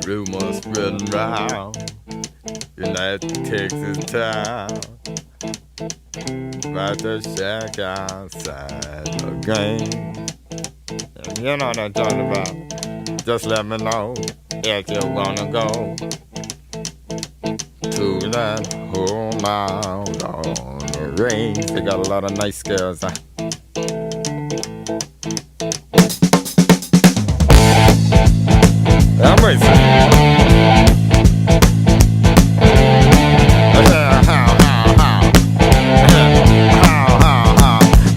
Rumors spreading round in that Texas town about the shack outside the game. And you know what I'm talking about. Just let me know if you wanna go to that home out on the range. They got a lot of nice girls. I'm racing.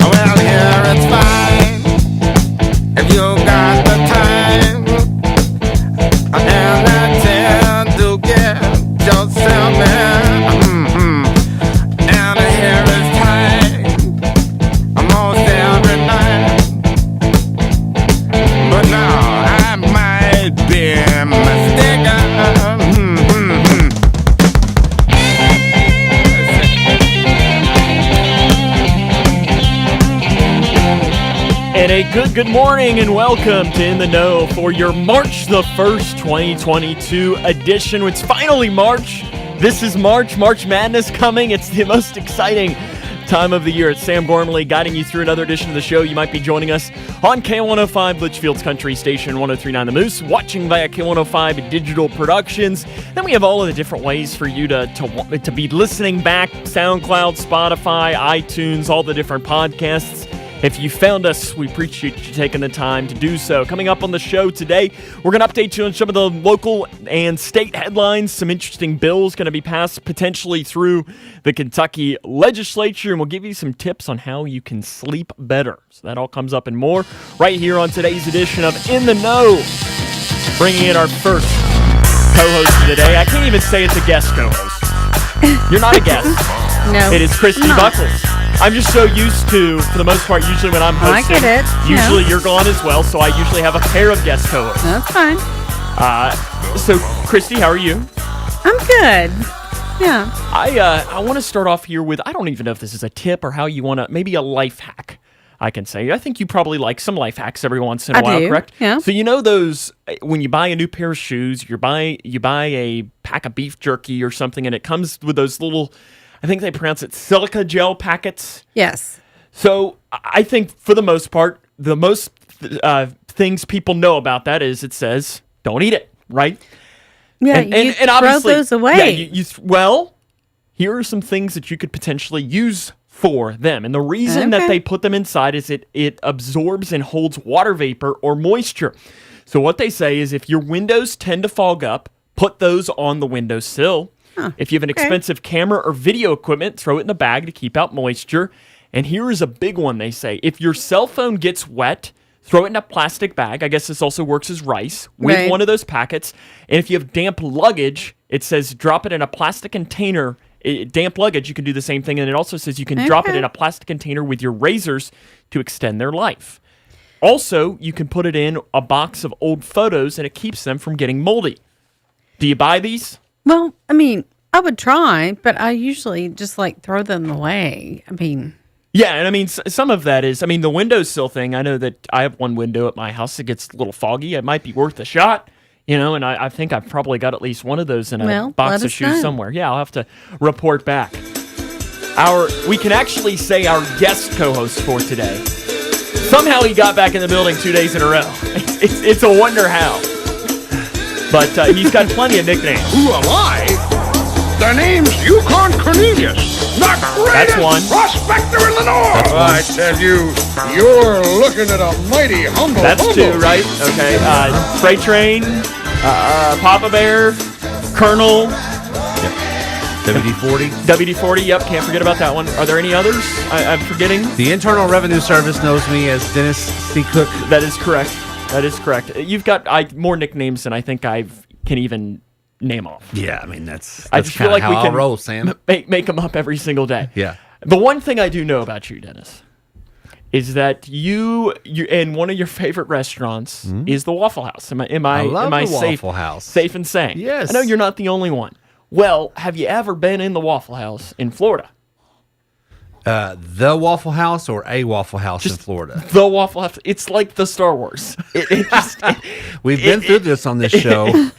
Well, here it's fine if you got the time and the chance to get yourself in. And here it's time almost every night. But now I might be mistaken. And a good morning and welcome to In the Know for your March the 1st, 2022 edition. It's finally March. This is March Madness coming. It's the most exciting time of the year. It's Sam Gormley guiding you through another edition of the show. You might be joining us on K105, Litchfield's Country Station 103.9 The Moose, watching via K105 Digital Productions. Then we have all of the different ways for you to be listening back, SoundCloud, Spotify, iTunes, all the different podcasts. If you found us, we appreciate you taking the time to do so. Coming up on the show today, we're going to update you on some of the local and state headlines. Some interesting bills going to be passed potentially through the Kentucky legislature, and we'll give you some tips on how you can sleep better. So that all comes up and more right here on today's edition of In the Know. Bringing in our first co-host of the day. I can't even say it's a guest co-host. You're not a guest. No. It is Christy Buckles. I'm just so used to, for the most part, usually when I'm hosting, I get it. Usually you're gone as well, so I usually have a pair of guest co-hosts. That's fine. So, Christy, how are you? I'm good. Yeah. I want to start off here with, I don't even know if this is a tip or how you want to, maybe a life hack, I can say. I think you probably like some life hacks every once in a while, do. correct? Yeah. So you know those, when you buy a new pair of shoes, you buy a pack of beef jerky or something, and it comes with those little, I think they pronounce it silica gel packets. Yes. So I think for the most part, the most things people know about that is it says, don't eat it, right? Yeah, you throw those away. Yeah, well, here are some things that you could potentially use for them. And the reason that they put them inside is it absorbs and holds water vapor or moisture. So what they say is if your windows tend to fog up, put those on the windowsill. If you have an expensive camera or video equipment, throw it in a bag to keep out moisture. And here is a big one, they say. If your cell phone gets wet, throw it in a plastic bag. I guess this also works as rice with one of those packets. And if you have damp luggage, it says drop it in a plastic container. Damp luggage, you can do the same thing. And it also says you can drop it in a plastic container with your razors to extend their life. Also, you can put it in a box of old photos and it keeps them from getting moldy. Do you buy these? Well, I mean, I would try, but I usually just throw them away. I mean, yeah, and I mean, some of that is, the windowsill thing. I know that I have one window at my house that gets a little foggy. It might be worth a shot, and I think I've probably got at least one of those in a box of shoes somewhere. Yeah, I'll have to report back. We can actually say our guest co-host for today. Somehow he got back in the building 2 days in a row. It's a wonder how. But he's got plenty of nicknames. Who am I? The name's Yukon Cornelius, the greatest prospector in the North. I tell you, you're looking at a mighty humble. That's two, right? Okay. Freight Train, Papa Bear, Colonel. WD-40. WD-40, yep, can't forget about that one. Are there any others I'm forgetting? The Internal Revenue Service knows me as Dennis C. Cook. That is correct. You've got more nicknames than I think I can even name off. Yeah, that's I just feel like how we can I'll roll, Sam. Make them up every single day. Yeah. The one thing I do know about you, Dennis, is that you in one of your favorite restaurants is the Waffle House. Am I safe? Waffle House. Safe in saying? Yes. I know you're not the only one. Well, have you ever been in the Waffle House in Florida? The Waffle House or a Waffle House in Florida? The Waffle House. It's like the Star Wars. We've been through this on this show.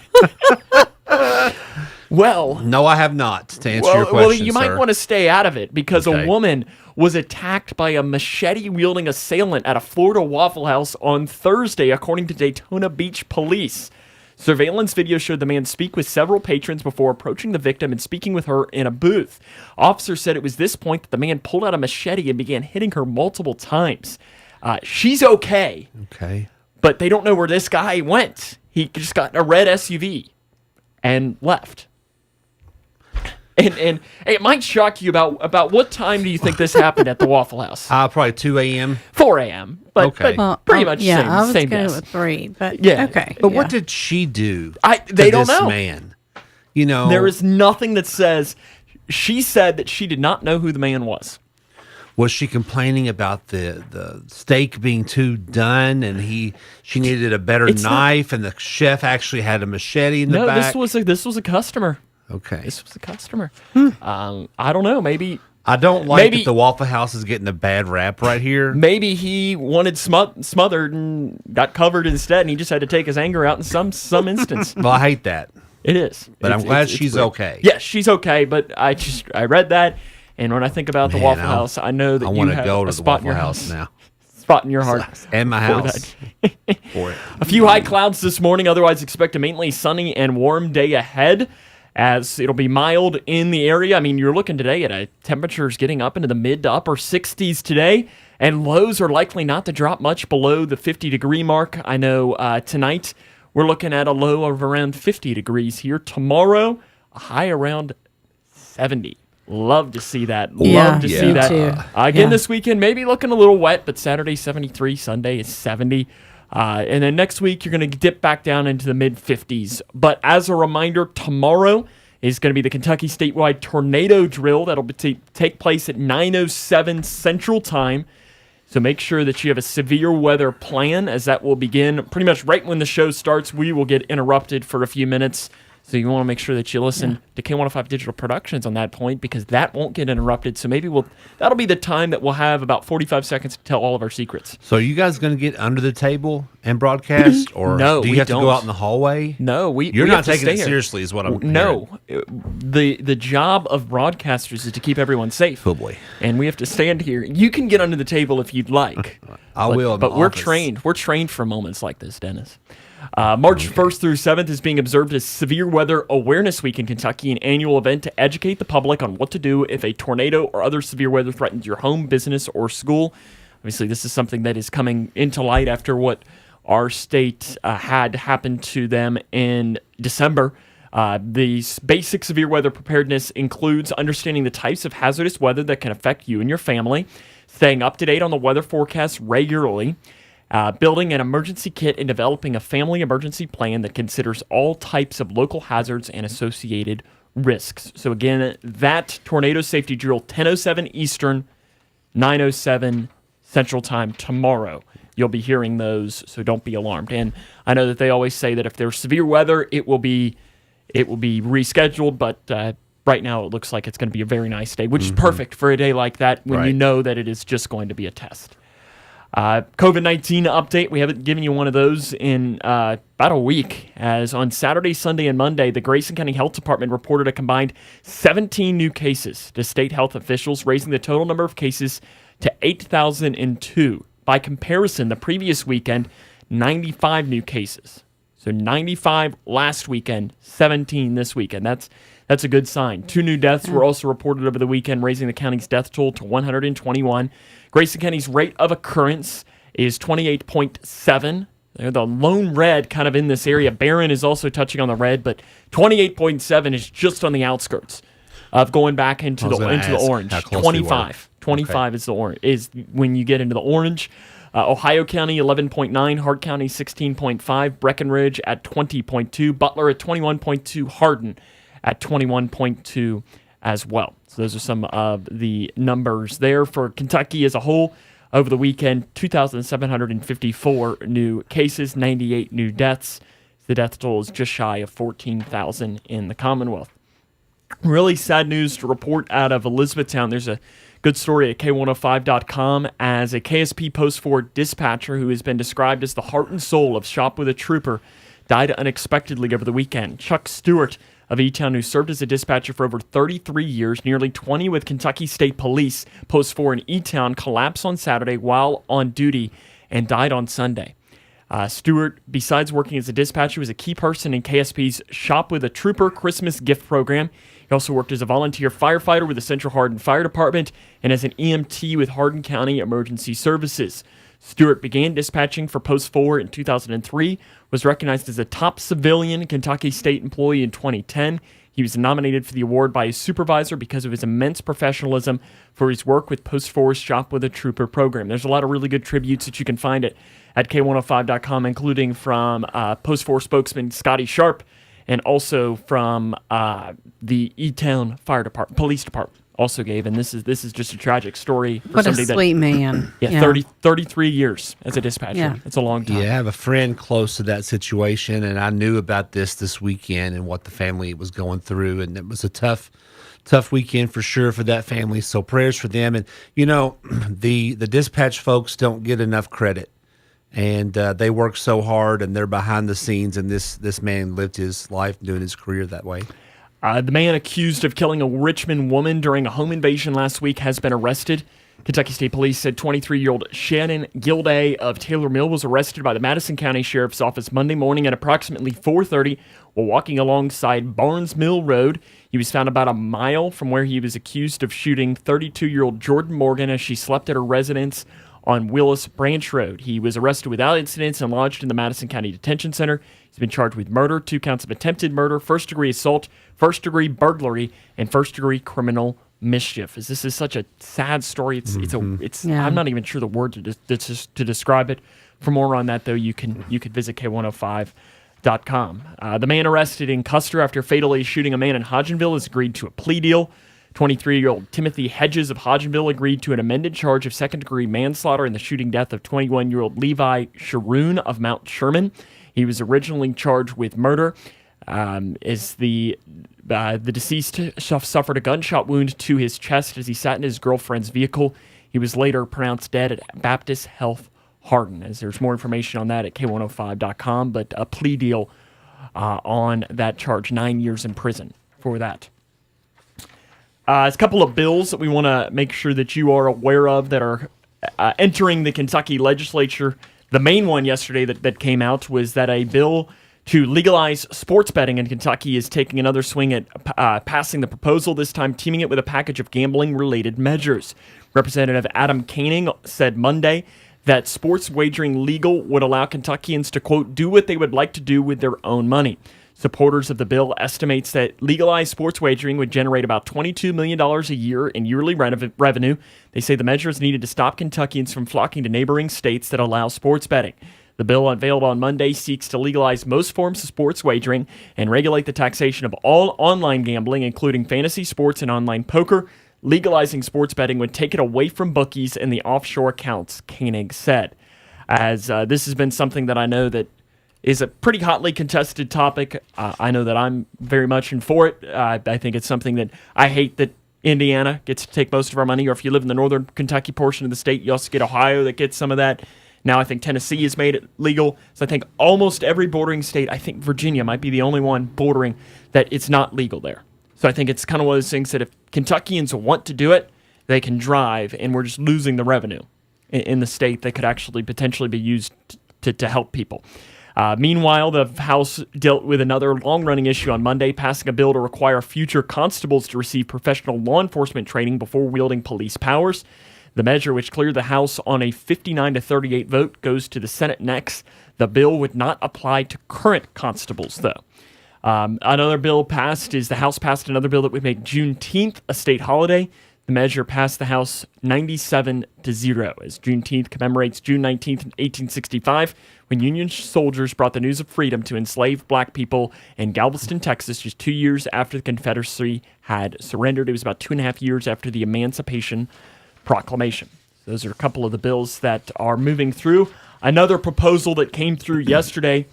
Well, No, I have not. To answer your question, well, you might sir. want to stay out of it because Okay. a woman was attacked by a machete-wielding assailant at a Florida Waffle House on Thursday, according to Daytona Beach police. Surveillance video showed the man speak with several patrons before approaching the victim and speaking with her in a booth. Officers said it was this point that the man pulled out a machete and began hitting her multiple times. She's okay, Okay. but they don't know where this guy went. He just got in a red SUV and left. And it might shock you about what time do you think this happened at the Waffle House? Probably 2 a.m. 4 a.m. But, Okay. but pretty much yeah, same, I was same going guess. with 3, but Yeah. okay. But what yeah. did she do? They to don't this know. man? You know, There is nothing that says. She said that she did not know who the man was. was she complaining about the steak being too done, and she needed a better It's not- knife, and the chef actually had a machete in the No, back? this was a customer. Okay. This was a customer. I don't know. Maybe I don't like maybe- that the Waffle House is getting a bad rap right here. maybe he wanted smothered and got covered instead, and he just had to take his anger out in some instance. Well, I hate that. It is. But I'm glad she's weird. okay. Yes, she's okay. But I read that, and when I think about the Man, Waffle I'll- House, I know that I you want to have go a to the spot in Waffle your House now. spot in your heart. And my for house. that. For it. A few high clouds this morning. Otherwise, expect a mainly sunny and warm day ahead, as it'll be mild in the area. I mean, you're looking today at temperatures getting up into the mid to upper 60s today, and lows are likely not to drop much below the 50-degree mark. I know tonight we're looking at a low of around 50 degrees here. Tomorrow, a high around 70. Love to see that. Yeah, Love to me see that. too. Again, Yeah. this weekend, maybe looking a little wet, but Saturday 73, Sunday is 70. And then next week, you're going to dip back down into the mid 50s. But as a reminder, tomorrow is going to be the Kentucky statewide tornado drill. That'll take place at 9:07 Central Time. So make sure that you have a severe weather plan, as that will begin pretty much right when the show starts. We will get interrupted for a few minutes. So you want to make sure that you listen to K105 Digital Productions on that point, because that won't get interrupted. So maybe that'll be the time that we'll have about 45 seconds to tell all of our secrets. So are you guys going to get under the table and broadcast, or No, do you we have to don't. go out in the hallway? No, You're we not have to taking stay it here. seriously, is what I'm No, the job of broadcasters is to keep everyone safe. Oh, boy. And we have to stand here. You can get under the table if you'd like. I will in But my we're office. trained. We're trained for moments like this, Dennis. March 1st through 7th is being observed as Severe Weather Awareness Week in Kentucky, an annual event to educate the public on what to do if a tornado or other severe weather threatens your home, business, or school. Obviously, this is something that is coming into light after what our state had happened to them in December. The basic severe weather preparedness includes understanding the types of hazardous weather that can affect you and your family, staying up to date on the weather forecast regularly, building an emergency kit, and developing a family emergency plan that considers all types of local hazards and associated risks. So again, that tornado safety drill, 10:07 Eastern, 9:07 Central Time tomorrow. You'll be hearing those, so don't be alarmed. And I know that they always say that if there's severe weather, it will be rescheduled, but right now it looks like it's going to be a very nice day, which is perfect for a day like that when you Right. know that it is just going to be a test. COVID-19 update. We haven't given you one of those in about a week, as on Saturday, Sunday, and Monday, the Grayson County Health Department reported a combined 17 new cases to state health officials, raising the total number of cases to 8,002. By comparison, the previous weekend, 95 new cases. So 95 last weekend, 17 this weekend. That's a good sign. 2 new deaths were also reported over the weekend, raising the county's death toll to 121. Grayson County's rate of occurrence is 28.7. They're the lone red kind of in this area. Barron is also touching on the red, but 28.7 is just on the outskirts of going back into the orange. how close we were. 25 is the orange, is when you get into the orange. Ohio County 11.9, Hart County 16.5, Breckenridge at 20.2, Butler at 21.2, Hardin at 21.2 as well. So those are some of the numbers there for Kentucky as a whole. Over the weekend, 2,754 new cases, 98 new deaths. The death toll is just shy of 14,000 in the Commonwealth. Really sad news to report out of Elizabethtown. There's a good story at K105.com as a KSP Post 4 dispatcher who has been described as the heart and soul of Shop with a Trooper died unexpectedly over the weekend. Chuck Stewart of E-Town, who served as a dispatcher for over 33 years, nearly 20 with Kentucky State Police, Post 4 in E-Town, collapsed on Saturday while on duty and died on Sunday. Stewart, besides working as a dispatcher, was a key person in KSP's Shop with a Trooper Christmas gift program. He also worked as a volunteer firefighter with the Central Hardin Fire Department and as an EMT with Hardin County Emergency Services. Stewart began dispatching for Post 4 in 2003, was recognized as a top civilian Kentucky State employee in 2010. He was nominated for the award by his supervisor because of his immense professionalism for his work with Post 4's Shop with a Trooper program. There's a lot of really good tributes that you can find at K105.com, including from Post 4 spokesman Scotty Sharp and also from the E-Town Fire Department, Police Department. Also gave, and this is just a tragic story for What a somebody sweet man. Yeah, 33 years as a dispatcher. Yeah. It's a long time. Yeah, I have a friend close to that situation, and I knew about this weekend and what the family was going through, and it was a tough weekend for sure for that family. So prayers for them. And the dispatch folks don't get enough credit, and they work so hard, and they're behind the scenes. And this man lived his life doing his career that way. The man accused of killing a Richmond woman during a home invasion last week has been arrested. Kentucky State Police said 23-year-old Shannon Gilday of Taylor Mill was arrested by the Madison County Sheriff's Office Monday morning at approximately 4:30 while walking alongside Barnes Mill Road. He was found about a mile from where he was accused of shooting 32-year-old Jordan Morgan as she slept at her residence on Willis Branch Road. He was arrested without incidents and lodged in the Madison County Detention Center. He's been charged with murder, 2 counts of attempted murder, first-degree assault, first-degree burglary, and first-degree criminal mischief. This is such a sad story. I'm not even sure the word to describe it. For more on that, though, you could visit K105.com. The man arrested in Custer after fatally shooting a man in Hodgenville has agreed to a plea deal. 23-year-old Timothy Hedges of Hodgenville agreed to an amended charge of second-degree manslaughter in the shooting death of 21-year-old Levi Sharoon of Mount Sherman. He was originally charged with murder. As the deceased suffered a gunshot wound to his chest as he sat in his girlfriend's vehicle. He was later pronounced dead at Baptist Health Hardin. As there's more information on that at K105.com, but a plea deal on that charge, 9 years in prison for that. There's a couple of bills that we want to make sure that you are aware of that are entering the Kentucky legislature. The main one yesterday that came out was that a bill to legalize sports betting in Kentucky is taking another swing at passing the proposal, this time teaming it with a package of gambling-related measures. Representative Adam Koenig said Monday that sports wagering legal would allow Kentuckians to, quote, do what they would like to do with their own money. Supporters of the bill estimates that legalized sports wagering would generate about $22 million a year in yearly revenue. They say the measure is needed to stop Kentuckians from flocking to neighboring states that allow sports betting. The bill unveiled on Monday seeks to legalize most forms of sports wagering and regulate the taxation of all online gambling, including fantasy sports and online poker. Legalizing sports betting would take it away from bookies and the offshore accounts, Koenig said. As this has been something that I know that is a pretty hotly contested topic. I know that I'm very much in for it. I think it's something that I hate that Indiana gets to take most of our money, or if you live in the northern Kentucky portion of the state, you also get Ohio that gets some of that. Now I think Tennessee has made it legal. So I think almost every bordering state, I think Virginia might be the only one bordering that it's not legal there. So I think it's kind of one of those things that if Kentuckians want to do it, they can drive, and we're just losing the revenue in the state that could actually potentially be used to help people. Meanwhile, the House dealt with another long-running issue on Monday, passing a bill to require future constables to receive professional law enforcement training before wielding police powers. The measure, which cleared the House on a 59-38 vote, goes to the Senate next. The bill would not apply to current constables, though. Another bill passed is the House passed another bill that would make Juneteenth a state holiday. The measure passed the House 97-0 as Juneteenth commemorates June 19th, 1865, when Union soldiers brought the news of freedom to enslaved black people in Galveston, Texas, just 2 years after the Confederacy had surrendered. It was about 2.5 years after the Emancipation Proclamation. Those are a couple of the bills that are moving through. Another proposal that came through yesterday,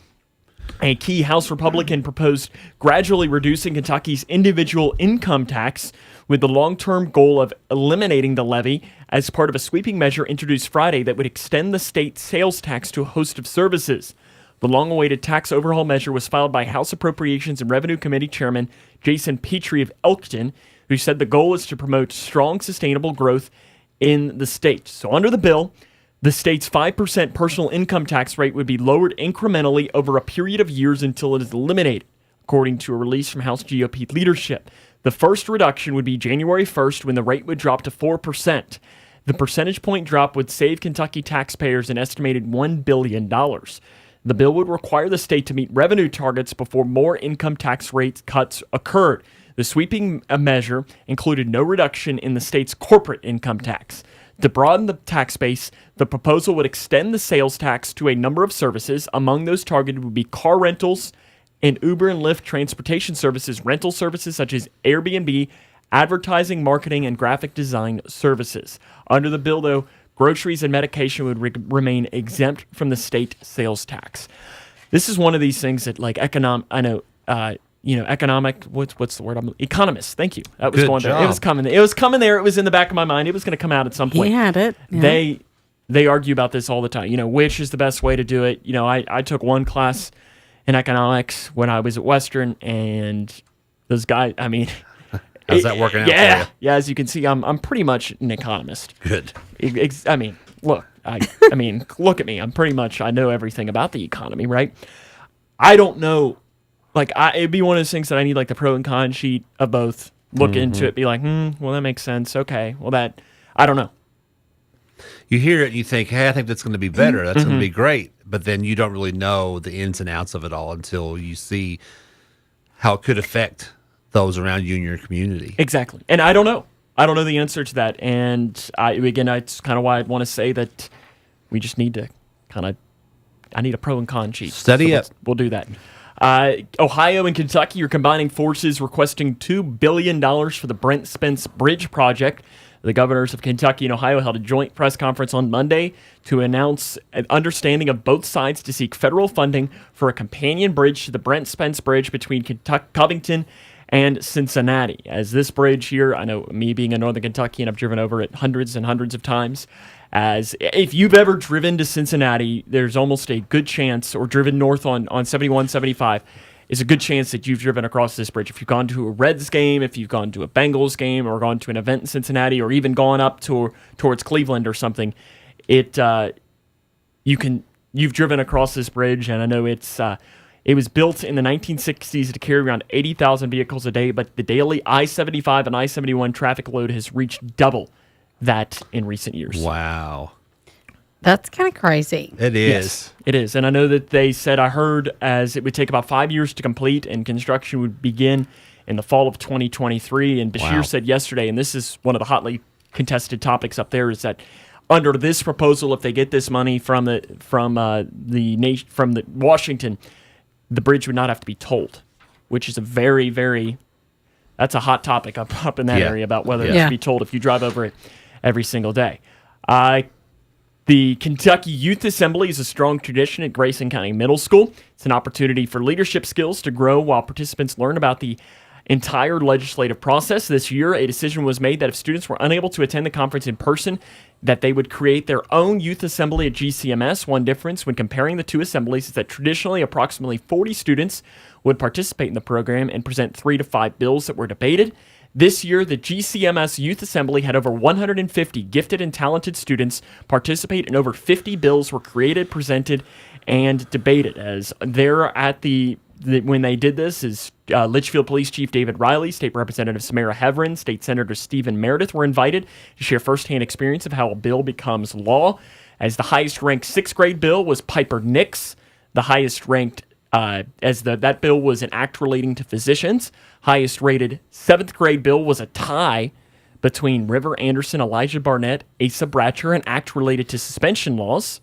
a key House Republican proposed gradually reducing Kentucky's individual income tax with the long-term goal of eliminating the levy as part of a sweeping measure introduced Friday that would extend the state sales tax to a host of services. The long-awaited tax overhaul measure was filed by House Appropriations and Revenue Committee Chairman Jason Petrie of Elkton, who said the goal is to promote strong, sustainable growth in the state. So under the bill, the state's 5% personal income tax rate would be lowered incrementally over a period of years until it is eliminated, according to a release from House GOP leadership. The first reduction would be January 1st when the rate would drop to 4%. The percentage point drop would save Kentucky taxpayers an estimated $1 billion. The bill would require the state to meet revenue targets before more income tax rate cuts occurred. The sweeping measure included no reduction in the state's corporate income tax. To broaden the tax base, the proposal would extend the sales tax to a number of services. Among those targeted would be car rentals and Uber and Lyft transportation services, rental services such as Airbnb, advertising, marketing, and graphic design services. Under the bill, though, groceries and medication would remain exempt from the state sales tax. This is one of these things that, like, economic. What's the word? Economists. Thank you. That was Good going there. job. It was coming. It was coming there. It was in the back of my mind. It was going to come out at some point. He had it. Yeah. They argue about this all the time. Which is the best way to do it? I took one class in economics when I was at Western, and those guys. I mean, how's that working out? Yeah, for yeah. As you can see, I'm pretty much an economist. you? Good. I mean, look. I mean, look at me. I know everything about the economy, right? I don't know. Like, it'd be one of those things that I need, like, the pro and con sheet of both. Look into it, be like, well, that makes sense. Okay, well, I don't know. You hear it and you think, hey, I think that's going to be better. That's going to be great. But then you don't really know the ins and outs of it all until you see how it could affect those around you in your community. Exactly. And I don't know. I don't know the answer to that. And that's kind of why I'd want to say that we just need to I need a pro and con sheet. Study up. We'll do that. Ohio and Kentucky are combining forces, requesting $2 billion for the Brent Spence Bridge project. The governors of Kentucky and Ohio held a joint press conference on Monday to announce an understanding of both sides to seek federal funding for a companion bridge to the Brent Spence Bridge between Covington and Cincinnati. As this bridge here, I know, me being a Northern Kentuckian, I've driven over it hundreds and hundreds of times. As if you've ever driven to Cincinnati, there's almost a good chance, or driven north on 71, 75, is a good chance that you've driven across this bridge. If you've gone to a Reds game, if you've gone to a Bengals game, or gone to an event in Cincinnati, or even gone up towards Cleveland or something, you've driven across this bridge. And I know it was built in the 1960s to carry around 80,000 vehicles a day, but the daily I-75 and I-71 traffic load has reached double that in recent years. Wow. That's kind of crazy. It is. Yes, it is. And I know that they said, I heard, as it would take about 5 years to complete and construction would begin in the fall of 2023. And Bashir said yesterday, and this is one of the hotly contested topics up there, is that under this proposal, if they get this money from Washington, the bridge would not have to be tolled, which is a very, very, that's a hot topic up in that area about whether it should be tolled if you drive over it every single day. The Kentucky Youth Assembly is a strong tradition at Grayson County Middle School. It's an opportunity for leadership skills to grow while participants learn about the entire legislative process. This year, a decision was made that if students were unable to attend the conference in person, that they would create their own youth assembly at GCMS. One difference when comparing the two assemblies is that traditionally approximately 40 students would participate in the program and present 3 to 5 bills that were debated. This year, the GCMS Youth Assembly had over 150 gifted and talented students participate, and over 50 bills were created, presented, and debated. As they're at when they did this, is Litchfield Police Chief David Riley, State Representative Samara Heverin, State Senator Stephen Meredith were invited to share firsthand experience of how a bill becomes law. As the highest-ranked 6th grade bill was Piper Nix, the highest-ranked that bill was an act relating to physicians. Highest rated 7th grade bill was a tie between River Anderson, Elijah Barnett, Asa Bratcher, an act related to suspension laws.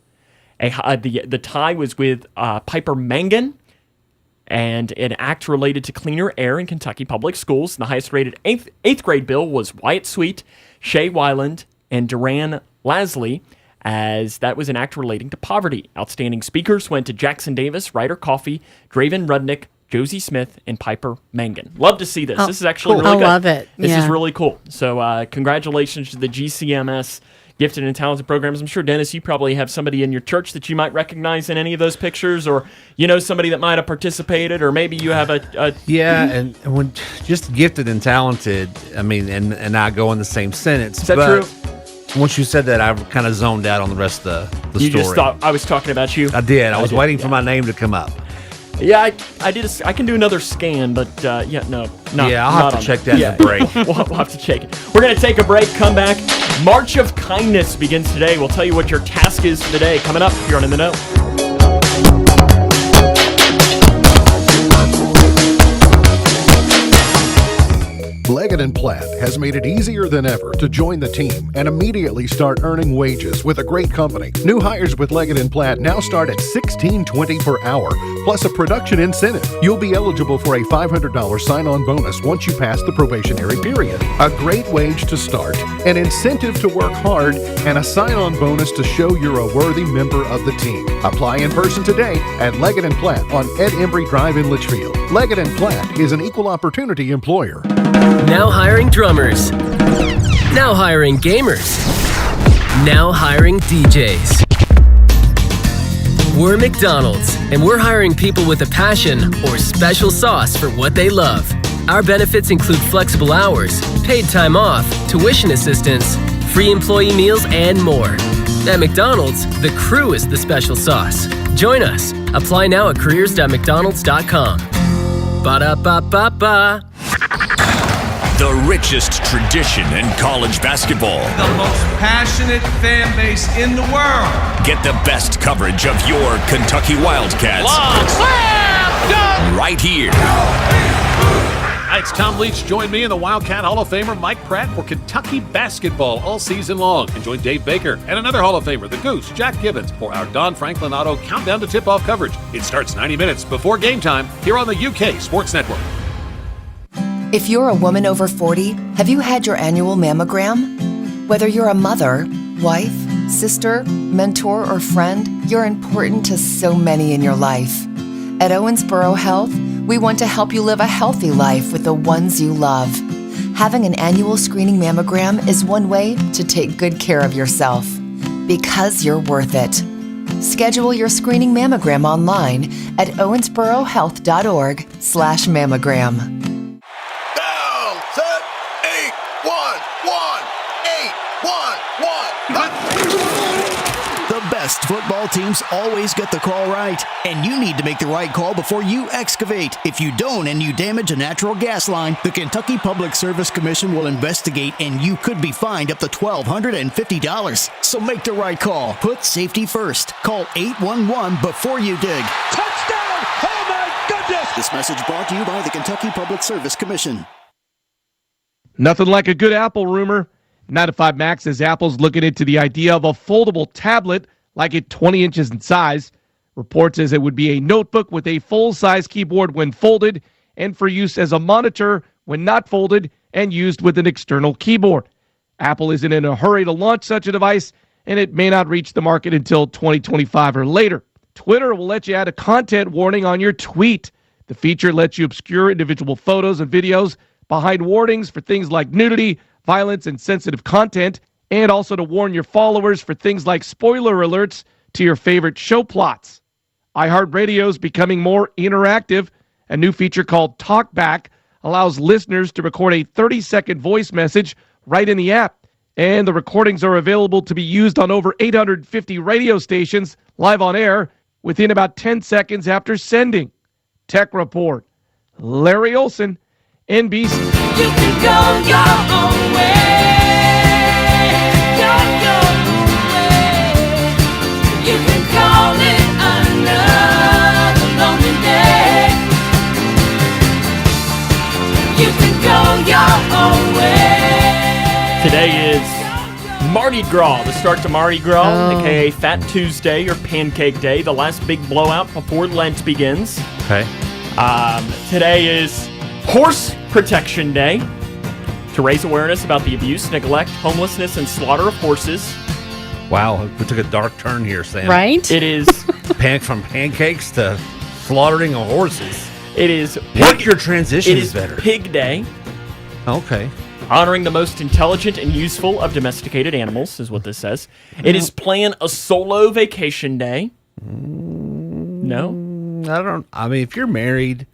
The tie was with Piper Mangan, and an act related to cleaner air in Kentucky public schools. And the highest rated 8th grade bill was Wyatt Sweet, Shay Weiland, and Duran Lasley, as that was an act relating to poverty. Outstanding speakers went to Jackson Davis, Ryder Coffey, Draven Rudnick, Josie Smith, and Piper Mangan. Love to see this. This is actually really good. I love it. This is really cool. So congratulations to the GCMS gifted and talented programs. I'm sure, Dennis, you probably have somebody in your church that you might recognize in any of those pictures, or somebody that might have participated, or maybe you have a Yeah, and when just gifted and talented, I mean, and I go in the same sentence. Is that true? Once you said that, I kind of zoned out on the rest of the story. You just thought I was talking about you? I did. I was waiting for my name to come up. Yeah, I did. I can do another scan, but no. Yeah, I'll have to check that in the break. we'll have to check it. We're going to take a break, come back. March of Kindness begins today. We'll tell you what your task is for the day. Coming up here on In the Know. Leggett & Platt has made it easier than ever to join the team and immediately start earning wages with a great company. New hires with Leggett & Platt now start at $16.20 per hour, plus a production incentive. You'll be eligible for a $500 sign-on bonus once you pass the probationary period. A great wage to start, an incentive to work hard, and a sign-on bonus to show you're a worthy member of the team. Apply in person today at Leggett & Platt on Ed Embry Drive in Litchfield. Leggett & Platt is an equal opportunity employer. Now hiring drummers. Now hiring gamers. Now hiring DJs. We're McDonald's, and we're hiring people with a passion or special sauce for what they love. Our benefits include flexible hours, paid time off, tuition assistance, free employee meals, and more. At McDonald's, the crew is the special sauce. Join us. Apply now at careers.mcdonalds.com. Ba-da-ba-ba-ba. The richest tradition in college basketball. The most passionate fan base in the world. Get the best coverage of your Kentucky Wildcats. Right here. Hi, it's Tom Leach. Join me and the Wildcat Hall of Famer Mike Pratt for Kentucky basketball all season long. And join Dave Baker and another Hall of Famer, the Goose, Jack Gibbons, for our Don Franklin Auto Countdown to Tip-Off coverage. It starts 90 minutes before game time here on the UK Sports Network. If you're a woman over 40, have you had your annual mammogram? Whether you're a mother, wife, sister, mentor, or friend, you're important to so many in your life. At Owensboro Health, we want to help you live a healthy life with the ones you love. Having an annual screening mammogram is one way to take good care of yourself, because you're worth it. Schedule your screening mammogram online at owensborohealth.org/mammogram. The best football teams always get the call right, and you need to make the right call before you excavate. If you don't and you damage a natural gas line, the Kentucky Public Service Commission will investigate, and you could be fined up to $1,250. So make the right call. Put safety first. Call 811 before you dig. Touchdown! Oh my goodness! This message brought to you by the Kentucky Public Service Commission. Nothing like a good Apple rumor. 9 to 5 Max says Apple's looking into the idea of a foldable tablet, like it 20 inches in size. Report says it would be a notebook with a full-size keyboard when folded and for use as a monitor when not folded and used with an external keyboard. Apple isn't in a hurry to launch such a device, and it may not reach the market until 2025 or later. Twitter will let you add a content warning on your tweet. The feature lets you obscure individual photos and videos behind warnings for things like nudity, violence, and sensitive content, and also to warn your followers for things like spoiler alerts to your favorite show plots. iHeartRadio is becoming more interactive. A new feature called TalkBack allows listeners to record a 30-second voice message right in the app, and the recordings are available to be used on over 850 radio stations live on air within about 10 seconds after sending. Tech Report. Larry Olson, NBC. You can go your own way. Go your own way. You can call it another lonely day. You can go your own way. Today is Mardi Gras, the start to Mardi Gras, aka Fat Tuesday or Pancake Day, the last big blowout before Lent begins. Okay. Today is Horse Protection Day, to raise awareness about the abuse, neglect, homelessness, and slaughter of horses. Wow, we took a dark turn here, Sam. Right? It is from pancakes to slaughtering of horses. It is Work your transitions it is better. Pig Day. Okay. Honoring the most intelligent and useful of domesticated animals is what this says. It is plan a solo vacation day. No? I mean, if you're married,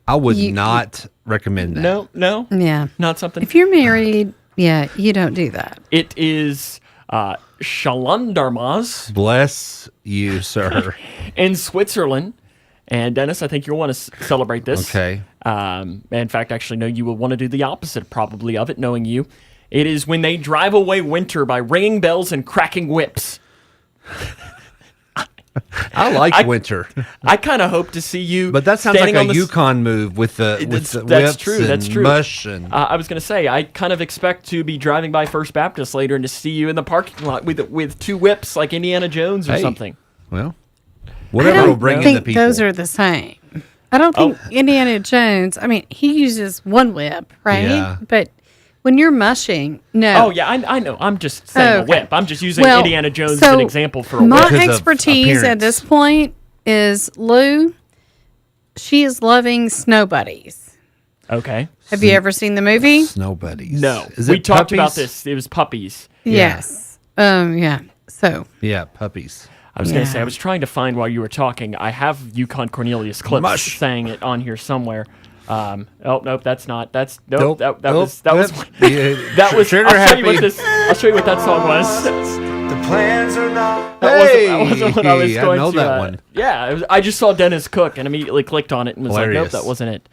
I would not recommend that. No? Yeah. Not something? If you're married, yeah, you don't do that. It is Shalandarmaz. Bless you, sir. In Switzerland. And Dennis, I think you'll want to celebrate this. Okay. In fact, actually, no, you will want to do the opposite probably of it, knowing you. It is when they drive away winter by ringing bells and cracking whips. I like winter. I kind of hope to see you. But that sounds like standing a Yukon move with the That's whips true. and That's true. mush. And I was going to say, I kind of expect to be driving by First Baptist later and to see you in the parking lot with two whips like Indiana Jones or something. Well, whatever will bring in the I think people. those are the same. I don't think Indiana Jones, I mean, he uses one whip, right? Yeah. But when you're mushing, no. Oh, yeah, I know. I'm just saying a whip. I'm just using Well, Indiana Jones as so an example for a my whip. Because of expertise at this point is Lou, she is loving Snow Buddies. Okay. Have you ever seen the movie? Snow buddies. No. Is We it talked about puppies? this. It was puppies. Yes. Yeah. So. Yeah, puppies. I was going to say, I was trying to find while you were talking. I have Yukon Cornelius clips Mush. saying it on here somewhere. Oh nope, that's not. That's Nope. that Nope. was that was Yeah. that was. Trigger I'll show you what happy. this. I'll show you what that song was. The plans are not. That wasn't what I was Hey, I going know to. that one. Yeah, I just saw Dennis Cook and immediately clicked on it and was like, Hilarious. nope, that wasn't it.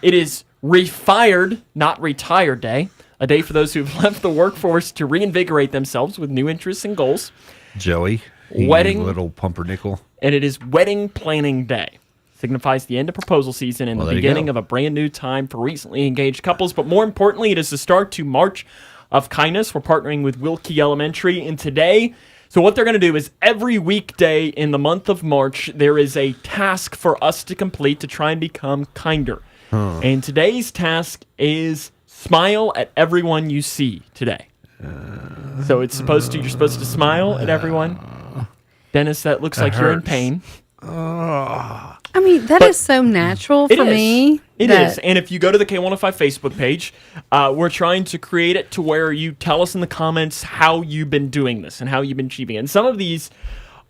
It is Refired, not Retired Day, a day for those who've left the workforce to reinvigorate themselves with new interests and goals. Joey. Wedding. You little pumpernickel. And it is Wedding Planning Day. Signifies the end of proposal season and Well, the there you beginning go. of a brand new time for recently engaged couples. But more importantly, it is the start to March of Kindness. We're partnering with Wilkie Elementary. And today, so what they're going to do is every weekday in the month of March, there is a task for us to complete to try and become kinder. And today's task is smile at everyone you see today. So you're supposed to smile at everyone. Dennis, that looks like you're in hurts. pain. I mean, that is so natural for me. It is. And if you go to the K105 Facebook page, we're trying to create it to where you tell us in the comments how you've been doing this and how you've been achieving it. And some of these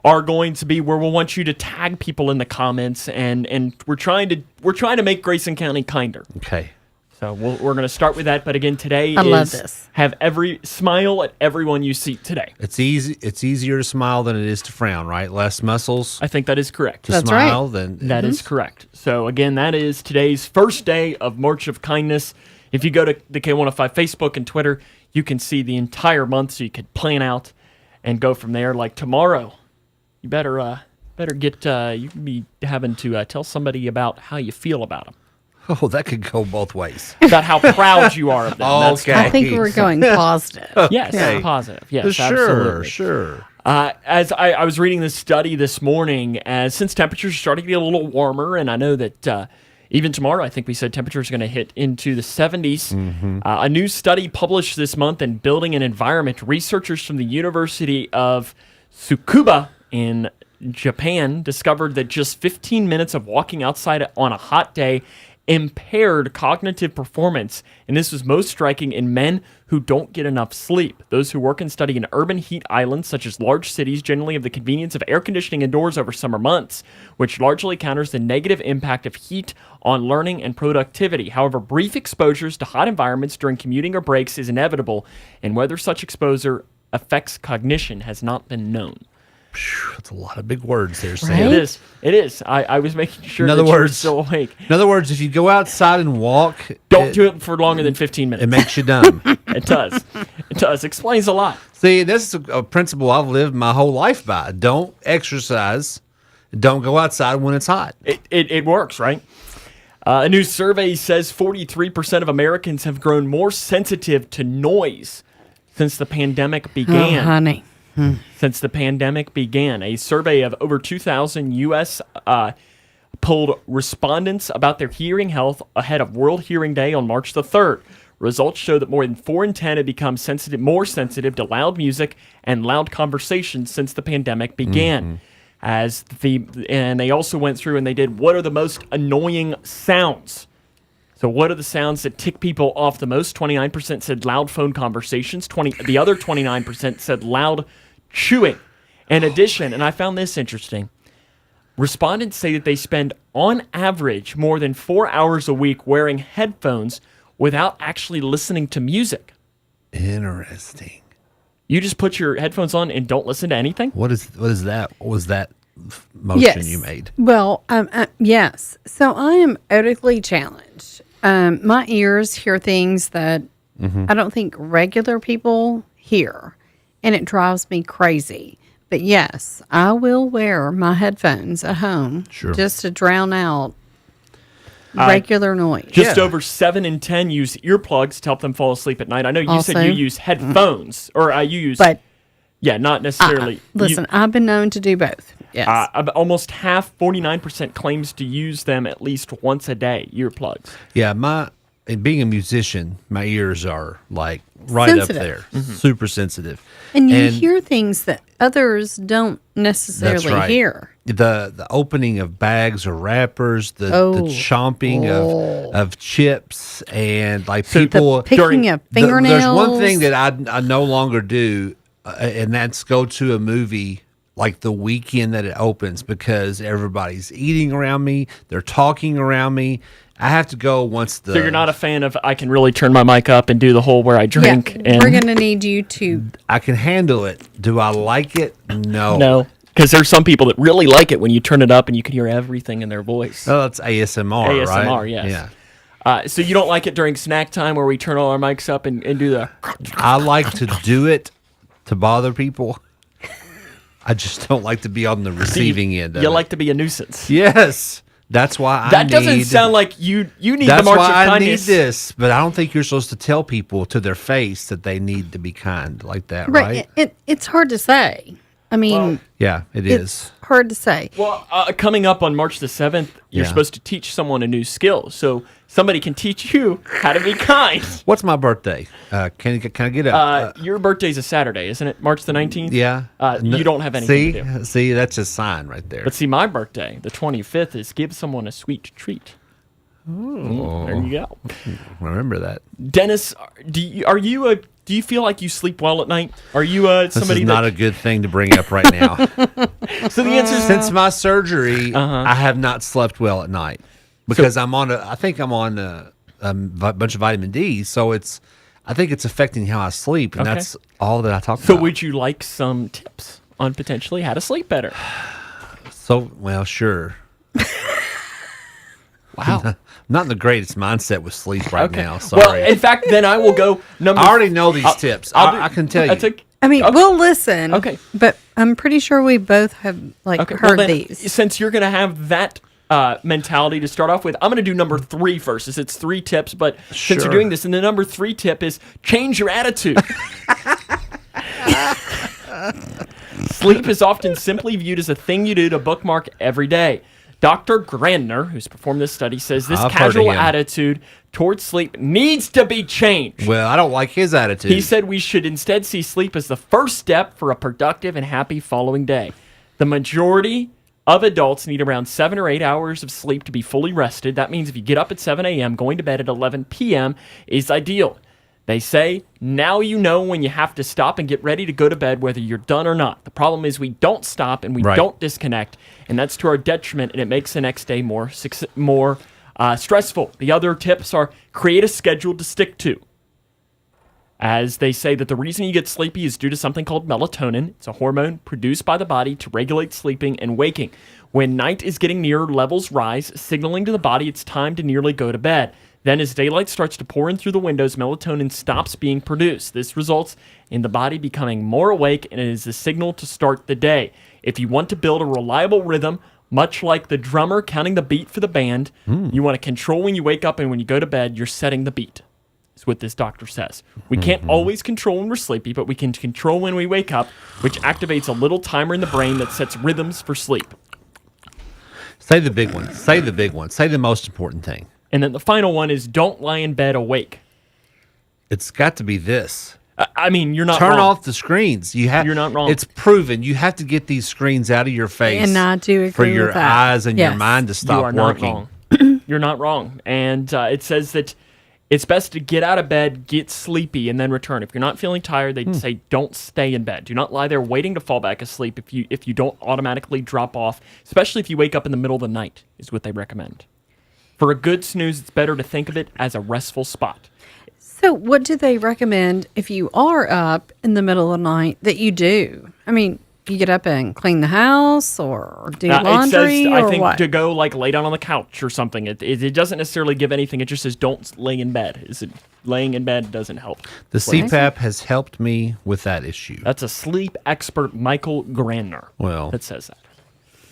are going to be where we'll want you to tag people in the comments, and we're trying to make Grayson County kinder. Okay. So we're going to start with that. But again, today I is love this. have smile at everyone you see today. It's easy. It's easier to smile than it is to frown, right? Less muscles I think that is correct. to That's smile right. than That is correct. So again, that is today's first day of March of Kindness. If you go to the K105 Facebook and Twitter, you can see the entire month, so you could plan out and go from there. Like tomorrow, you better get. You can be having to tell somebody about how you feel about them, Oh, that could go both ways. about how proud you are of them. That's Okay. I think we're going positive. Yes, Yeah. positive. Yes, Sure, absolutely. sure. As I was reading this study this morning, since temperatures are starting to get a little warmer, and I know that even tomorrow, I think we said temperatures are going to hit into the 70s. A new study published this month in Building and Environment, researchers from the University of Tsukuba in Japan discovered that just 15 minutes of walking outside on a hot day impaired cognitive performance, and this was most striking in men who don't get enough sleep. Those who work and study in urban heat islands, such as large cities, generally have the convenience of air conditioning indoors over summer months, which largely counters the negative impact of heat on learning and productivity. However, brief exposures to hot environments during commuting or breaks is inevitable, and whether such exposure affects cognition has not been known. That's a lot of big words there, Sam. Right? It is. It is. I was making sure In that other you were words- still awake. In other words, if you go outside and walk, Don't do it for longer than 15 minutes. It makes you dumb. It does. It does. Explains a lot. See, this is a principle I've lived my whole life by. Don't exercise. Don't go outside when it's hot. It works, right? A new survey says 43% of Americans have grown more sensitive to noise since the pandemic began. Oh, honey. Since the pandemic began. A survey of over 2,000 U.S. Polled respondents about their hearing health ahead of World Hearing Day on March the 3rd. Results show that more than 4 in 10 have become more sensitive to loud music and loud conversations since the pandemic began. And they also went through and they did what are the most annoying sounds. So what are the sounds that tick people off the most? 29% said loud phone conversations. The other 29% said loud chewing. In addition, and I found this interesting, respondents say that they spend, on average, more than 4 hours a week wearing headphones without actually listening to music. Interesting. You just put your headphones on and don't listen to anything? What is that? What was that motion you made? Well, yes. So I am audically challenged. My ears hear things that I don't think regular people hear, and it drives me crazy. But yes, I will wear my headphones at home just to drown out regular noise. Just over 7 in 10 use earplugs to help them fall asleep at night. I know you said you use headphones, or you use... But yeah, not necessarily. Listen, I've been known to do both. Yes. Almost half, 49%, claims to use them at least once a day, earplugs. Yeah, and being a musician, my ears are like right sensitive. up there, super sensitive. And you hear things that others don't necessarily hear. The opening of bags or wrappers, the chomping of chips, and like people the picking of fingernails. There's one thing that I no longer do, and that's go to a movie like the weekend that it opens, because everybody's eating around me, they're talking around me. I have to go once the... So you're not a fan of, I can really turn my mic up and do the whole where I drink? Yeah, we're going to need you to... I can handle it. Do I like it? No. No, because there's some people that really like it when you turn it up and you can hear everything in their voice. Oh, it's ASMR, right? ASMR, yes. Yeah. So you don't like it during snack time where we turn all our mics up and do the... I like to do it to bother people. I just don't like to be on the receiving end of it. You like to be a nuisance. Yes. That's why that doesn't sound like you need the march of kindness. That's why I need this, but I don't think you're supposed to tell people to their face that they need to be kind like that, right? It's hard to say. I mean, yeah, it is hard to say. Well, coming up on March the 7th, you're supposed to teach someone a new skill, so somebody can teach you how to be kind. What's my birthday? Can I get a? Your birthday's a Saturday, isn't it? March the 19th. Yeah. You don't have anything to do. See, that's a sign right there. But see, my birthday, the 25th, is give someone a sweet treat. Oh, there you go. Remember that, Dennis. Do you feel like you sleep well at night? Are you somebody? This is not a good thing to bring up right now. So the answer is, since my surgery, I have not slept well at night because I think I'm on a bunch of vitamin D. So I think it's affecting how I sleep, and that's all that I talk about. So would you like some tips on potentially how to sleep better? Sure. Wow. Not in the greatest mindset with sleep right now. Sorry. Well, in fact, then I will go number... I already know these tips. I can tell you. We'll listen. Okay. But I'm pretty sure we both have heard these. Since you're going to have that mentality to start off with, I'm going to do number 3 first. It's 3 tips, but since you're doing this, and the number 3 tip is change your attitude. Sleep is often simply viewed as a thing you do to bookmark every day. Dr. Grandner, who's performed this study, says this casual attitude towards sleep needs to be changed. Well, I don't like his attitude. He said we should instead see sleep as the first step for a productive and happy following day. The majority of adults need around 7 or 8 hours of sleep to be fully rested. That means if you get up at 7 a.m., going to bed at 11 p.m. is ideal. They say, now you know when you have to stop and get ready to go to bed, whether you're done or not. The problem is we don't stop and we don't disconnect, and that's to our detriment, and it makes the next day more stressful. The other tips are create a schedule to stick to. As they say that the reason you get sleepy is due to something called melatonin. It's a hormone produced by the body to regulate sleeping and waking. When night is getting near, levels rise, signaling to the body it's time to nearly go to bed. Then as daylight starts to pour in through the windows, melatonin stops being produced. This results in the body becoming more awake, and it is a signal to start the day. If you want to build a reliable rhythm, much like the drummer counting the beat for the band, you want to control when you wake up, and when you go to bed, you're setting the beat. That's what this doctor says. We can't always control when we're sleepy, but we can control when we wake up, which activates a little timer in the brain that sets rhythms for sleep. Say the big one. Say the big one. Say the most important thing. And then the final one is don't lie in bed awake. It's got to be this. I mean, you're not wrong. Turn off the screens. You're not wrong. It's proven. You have to get these screens out of your face. And I do agree for your with that. eyes and your mind to stop you are working. Not wrong. You're not wrong. And it says that it's best to get out of bed, get sleepy, and then return. If you're not feeling tired, they say don't stay in bed. Do not lie there waiting to fall back asleep if you don't automatically drop off, especially if you wake up in the middle of the night, is what they recommend. For a good snooze, it's better to think of it as a restful spot. So what do they recommend if you are up in the middle of the night that you do? I mean, you get up and clean the house or do laundry it says, or I think what? to go like lay down on the couch or something. It doesn't necessarily give anything. It just says don't lay in bed. Laying in bed doesn't help. The CPAP has helped me with that issue. That's a sleep expert, Michael Grandner. Well, that says that.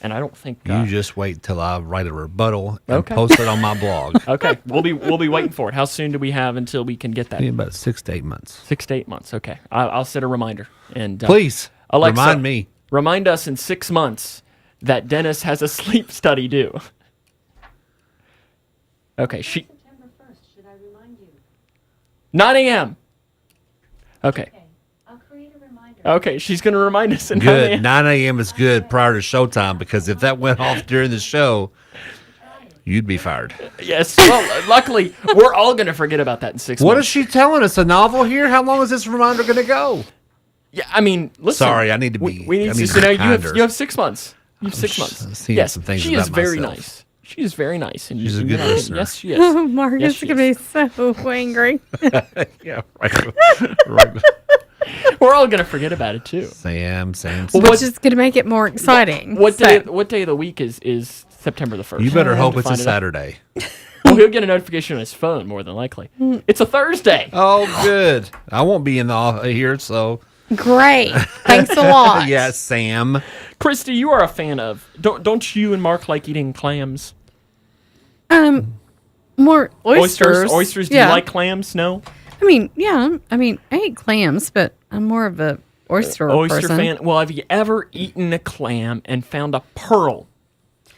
And I don't think you just wait till I write a rebuttal and Okay. post it on my blog. Okay, we'll be waiting for it. How soon do we have until we can get that? In about 6 to 8 months. 6 to 8 months. Okay, I'll set a reminder. And Please, Alexa, remind me. Remind us in 6 months that Dennis has a sleep study due. Okay, September 1st, should I remind you? 9 a.m. Okay. I'll create a reminder. Okay, she's going to remind us at 9 Good. a.m. 9 a.m. is good prior to showtime because if that went off during the show, you'd be fired. Yes. Well, luckily, we're all going to forget about that in 6 months. What is she telling us? A novel here? How long is this reminder going to go? Yeah, I mean, listen. Sorry, I need to be. We need I to be know you kinder. have 6 months. You have 6 months. seeing Yes, some things she is about very myself. nice. She is very nice. And She's a you good know, listener. Yes, she is. Oh, Mark Yes, is she going to be so angry. Yeah, right. We're all going to forget about it, too. Sam. Which is going to make it more exciting. What day of the week is September the 1st? You better hope it's a Find it out. Saturday. Well, he'll get a notification on his phone, more than likely. It's a Thursday. Oh, good. I won't be in the here, so. Great. Thanks a lot. Yeah, Sam. Christy, you are a fan of. Don't you and Mark like eating clams? More oysters. Oysters. Do Yeah. you like clams? No. I mean, yeah. I mean, I eat clams, but I'm more of a oyster person. fan. Well, have you ever eaten a clam and found a pearl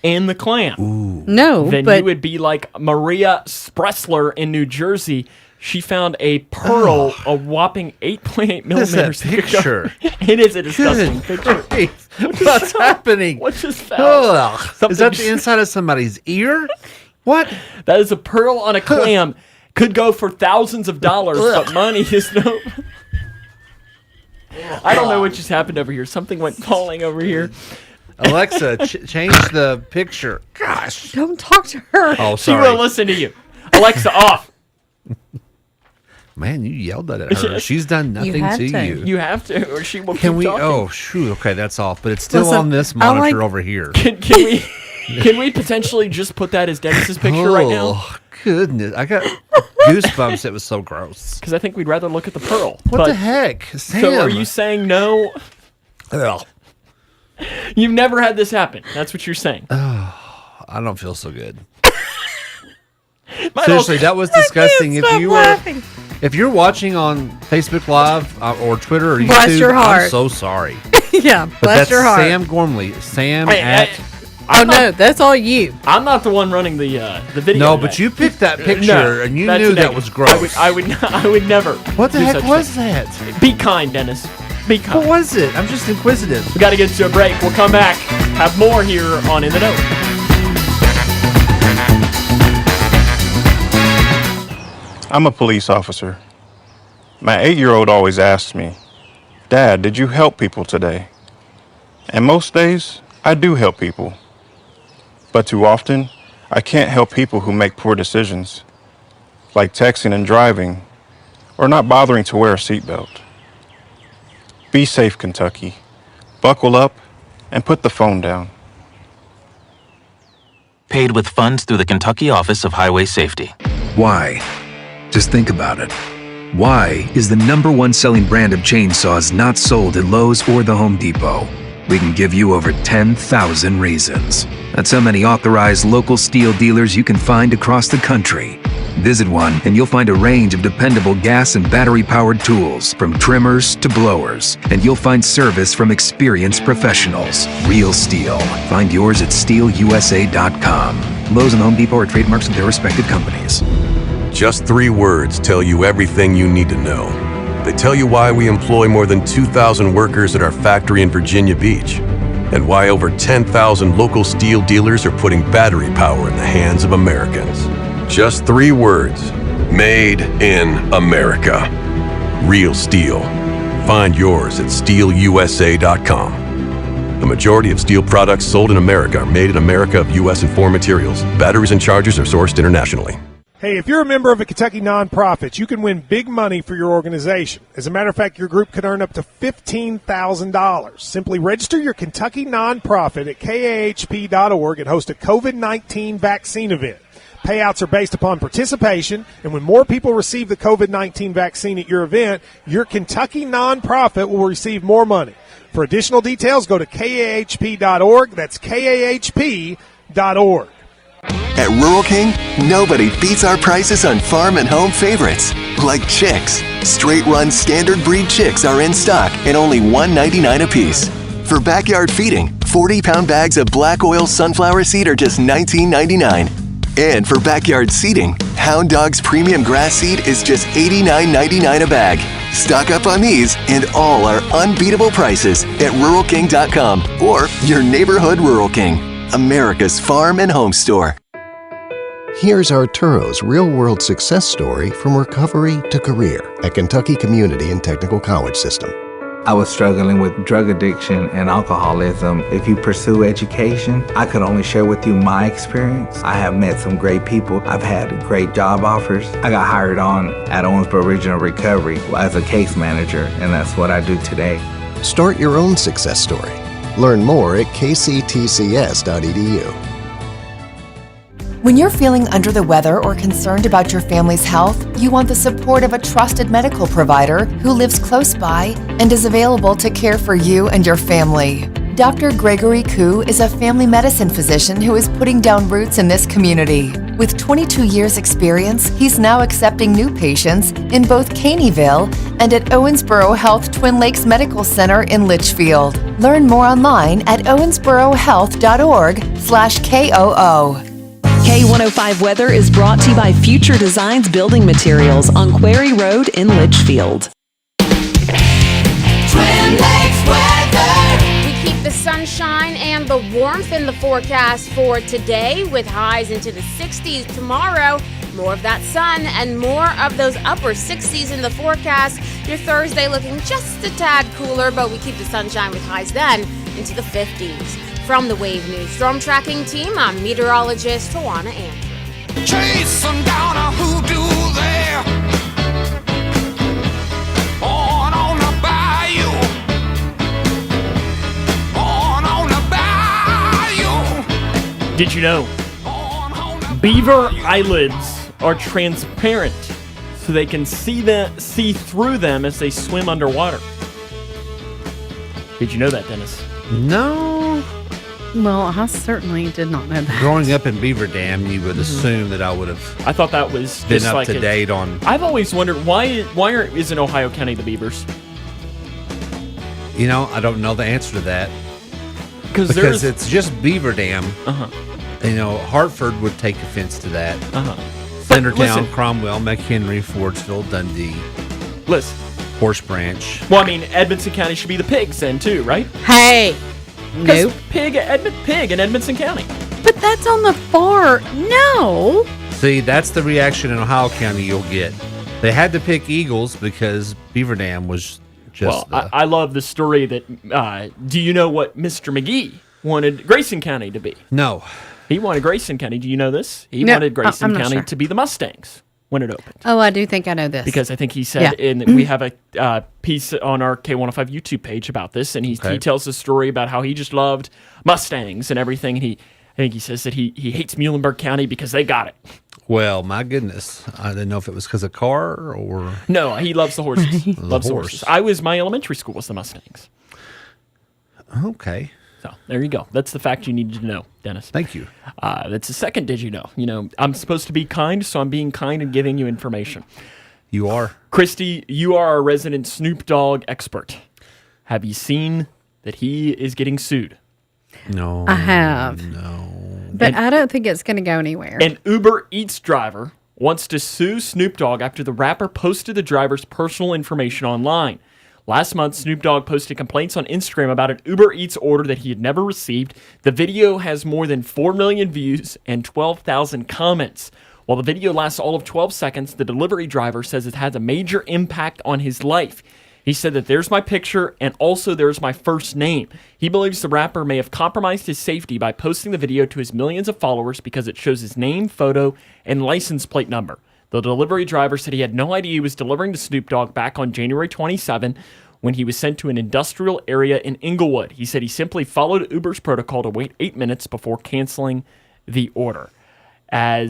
in the clam? No, Then but you would be like Maria Spressler in New Jersey. She found a pearl, a whopping 8.8 millimeters. What is that picture? It is a disgusting Good picture. grief. What's happening? What just fell? Ugh. Is that the inside of somebody's ear? What? That is a pearl on a clam. Could go for thousands of dollars, but money is no. I don't know what just happened over here. Something went falling over here. Alexa, change the picture. Gosh. don't talk to her. Oh, She sorry. will listen to you. Alexa, off. Man, you yelled at her. She's done nothing had to to. you. You have to, or she will Can keep we? talking. Oh, shoot. Okay, that's off. But it's still Listen, on this I monitor like- over here. Can we potentially just put that as Dennis's picture right now? Oh, goodness. I got goosebumps. It was so gross. Because I think we'd rather look at the pearl. What But- the heck? Sam. So are you saying no? Ugh. You've never had this happen. That's what you're saying. I don't feel so good. My Seriously, little- that was disgusting. stop laughing. If you're watching on Facebook Live or Twitter or YouTube, Bless your heart. I'm so sorry. Yeah, But bless that's your heart. Sam Gormley. Sam Hey, at. hey, Oh no, that's all you. I'm not the one running the video. No, today. but you picked that picture No, and you that's knew a that negative. was gross. I would never. What the do heck such was thing. that? Be kind, Dennis. Be kind. What was it? I'm just inquisitive. We got to get to a break. We'll come back. Have more here on In the Know. I'm a police officer. My 8-year-old always asks me, "Dad, did you help people today?" And most days, I do help people. But too often, I can't help people who make poor decisions, like texting and driving, or not bothering to wear a seatbelt. Be safe, Kentucky. Buckle up and put the phone down. Paid with funds through the Kentucky Office of Highway Safety. Why? Just think about it. Why is the #1 selling brand of chainsaws not sold at Lowe's or the Home Depot? We can give you over 10,000 reasons. That's how many authorized local steel dealers you can find across the country. Visit one and you'll find a range of dependable gas and battery-powered tools, from trimmers to blowers. And you'll find service from experienced professionals. Real steel. Find yours at steelusa.com. Lowe's and Home Depot are trademarks of their respective companies. Just 3 words tell you everything you need to know. They tell you why we employ more than 2,000 workers at our factory in Virginia Beach. and why over 10,000 local steel dealers are putting battery power in the hands of Americans. Just 3 words: made in America. Real steel. Find yours at steelusa.com. The majority of steel products sold in America are made in America of U.S. and foreign materials. Batteries and chargers are sourced internationally. Hey, if you're a member of a Kentucky nonprofit, you can win big money for your organization. As a matter of fact, your group could earn up to $15,000. Simply register your Kentucky nonprofit at kahp.org and host a COVID-19 vaccine event. Payouts are based upon participation, and when more people receive the COVID-19 vaccine at your event, your Kentucky nonprofit will receive more money. For additional details, go to kahp.org. That's kahp.org. At Rural King, nobody beats our prices on farm and home favorites, like chicks. Straight-run standard breed chicks are in stock at only $1.99 a piece. For backyard feeding, 40-pound bags of black oil sunflower seed are just $19.99. And for backyard seeding, Hound Dog's premium grass seed is just $89.99 a bag. Stock up on these and all our unbeatable prices at RuralKing.com or your neighborhood Rural King, America's farm and home store. Here's Arturo's real-world success story from recovery to career at Kentucky Community and Technical College System. I was struggling with drug addiction and alcoholism. If you pursue education, I could only share with you my experience. I have met some great people. I've had great job offers. I got hired on at Owensboro Regional Recovery as a case manager, and that's what I do today. Start your own success story. Learn more at kctcs.edu. When you're feeling under the weather or concerned about your family's health, you want the support of a trusted medical provider who lives close by and is available to care for you and your family. Dr. Gregory Koo is a family medicine physician who is putting down roots in this community. With 22 years' experience, he's now accepting new patients in both Caneyville and at Owensboro Health Twin Lakes Medical Center in Litchfield. Learn more online at owensborohealth.org/KOO. K105 Weather is brought to you by Future Designs Building Materials on Quarry Road in Litchfield. Twin Lakes weather. We keep the sunshine and the warmth in the forecast for today with highs into the 60s. Tomorrow, more of that sun and more of those upper 60s in the forecast. Your Thursday looking just a tad cooler, but we keep the sunshine with highs then into the 50s. From the Wave News Storm Tracking Team, I'm meteorologist Tawana Andrew. Chase them down a hoodoo there. On the bayou. On the bayou. Did you know beaver eyelids are transparent so they can see through them as they swim underwater? Did you know that, Dennis? No. Well, I certainly did not know that. Growing up in Beaver Dam, you would assume that I would have. I thought that was been just up like to date on. I've always wondered why isn't Ohio County the Beavers? You know, I don't know the answer to that because it's just Beaver Dam. You know, Hartford would take offense to that. Centertown, Cromwell, McHenry, Fordsville, Dundee. Listen, Horse Branch. Well, I mean, Edmonson County should be the pigs then too, right? Hey. Nope. Pig in Edmonson County. But that's on the far. No. See, that's the reaction in Ohio County you'll get. They had to pick Eagles because Beaver Dam was just. Well, I love the story that. Do you know what Mr. McGee wanted Grayson County to be? No. He wanted Grayson County. Do you know this? He wanted Grayson County to be the Mustangs when it opened. Oh, I do think I know this. Because I think he said, we have a piece on our K105 YouTube page about this, and he tells the story about how he just loved Mustangs and everything. And I think he says that he hates Muhlenberg County because they got it. Well, my goodness. I didn't know if it was because of car or... No, he loves the horses. Loves the horses. My elementary school was the Mustangs. Okay. So there you go. That's the fact you needed to know, Dennis. Thank you. That's the second did you know. You know, I'm supposed to be kind, so I'm being kind and giving you information. You are. Christy, you are our resident Snoop Dogg expert. Have you seen that he is getting sued? No. I have. No. But I don't think it's going to go anywhere. An Uber Eats driver wants to sue Snoop Dogg after the rapper posted the driver's personal information online. Last month, Snoop Dogg posted complaints on Instagram about an Uber Eats order that he had never received. The video has more than 4 million views and 12,000 comments. While the video lasts all of 12 seconds, the delivery driver says it has a major impact on his life. He said that there's my picture and also there's my first name. He believes the rapper may have compromised his safety by posting the video to his millions of followers because it shows his name, photo, and license plate number. The delivery driver said he had no idea he was delivering to Snoop Dogg back on January 27 when he was sent to an industrial area in Inglewood. He said he simply followed Uber's protocol to wait 8 minutes before canceling the order. I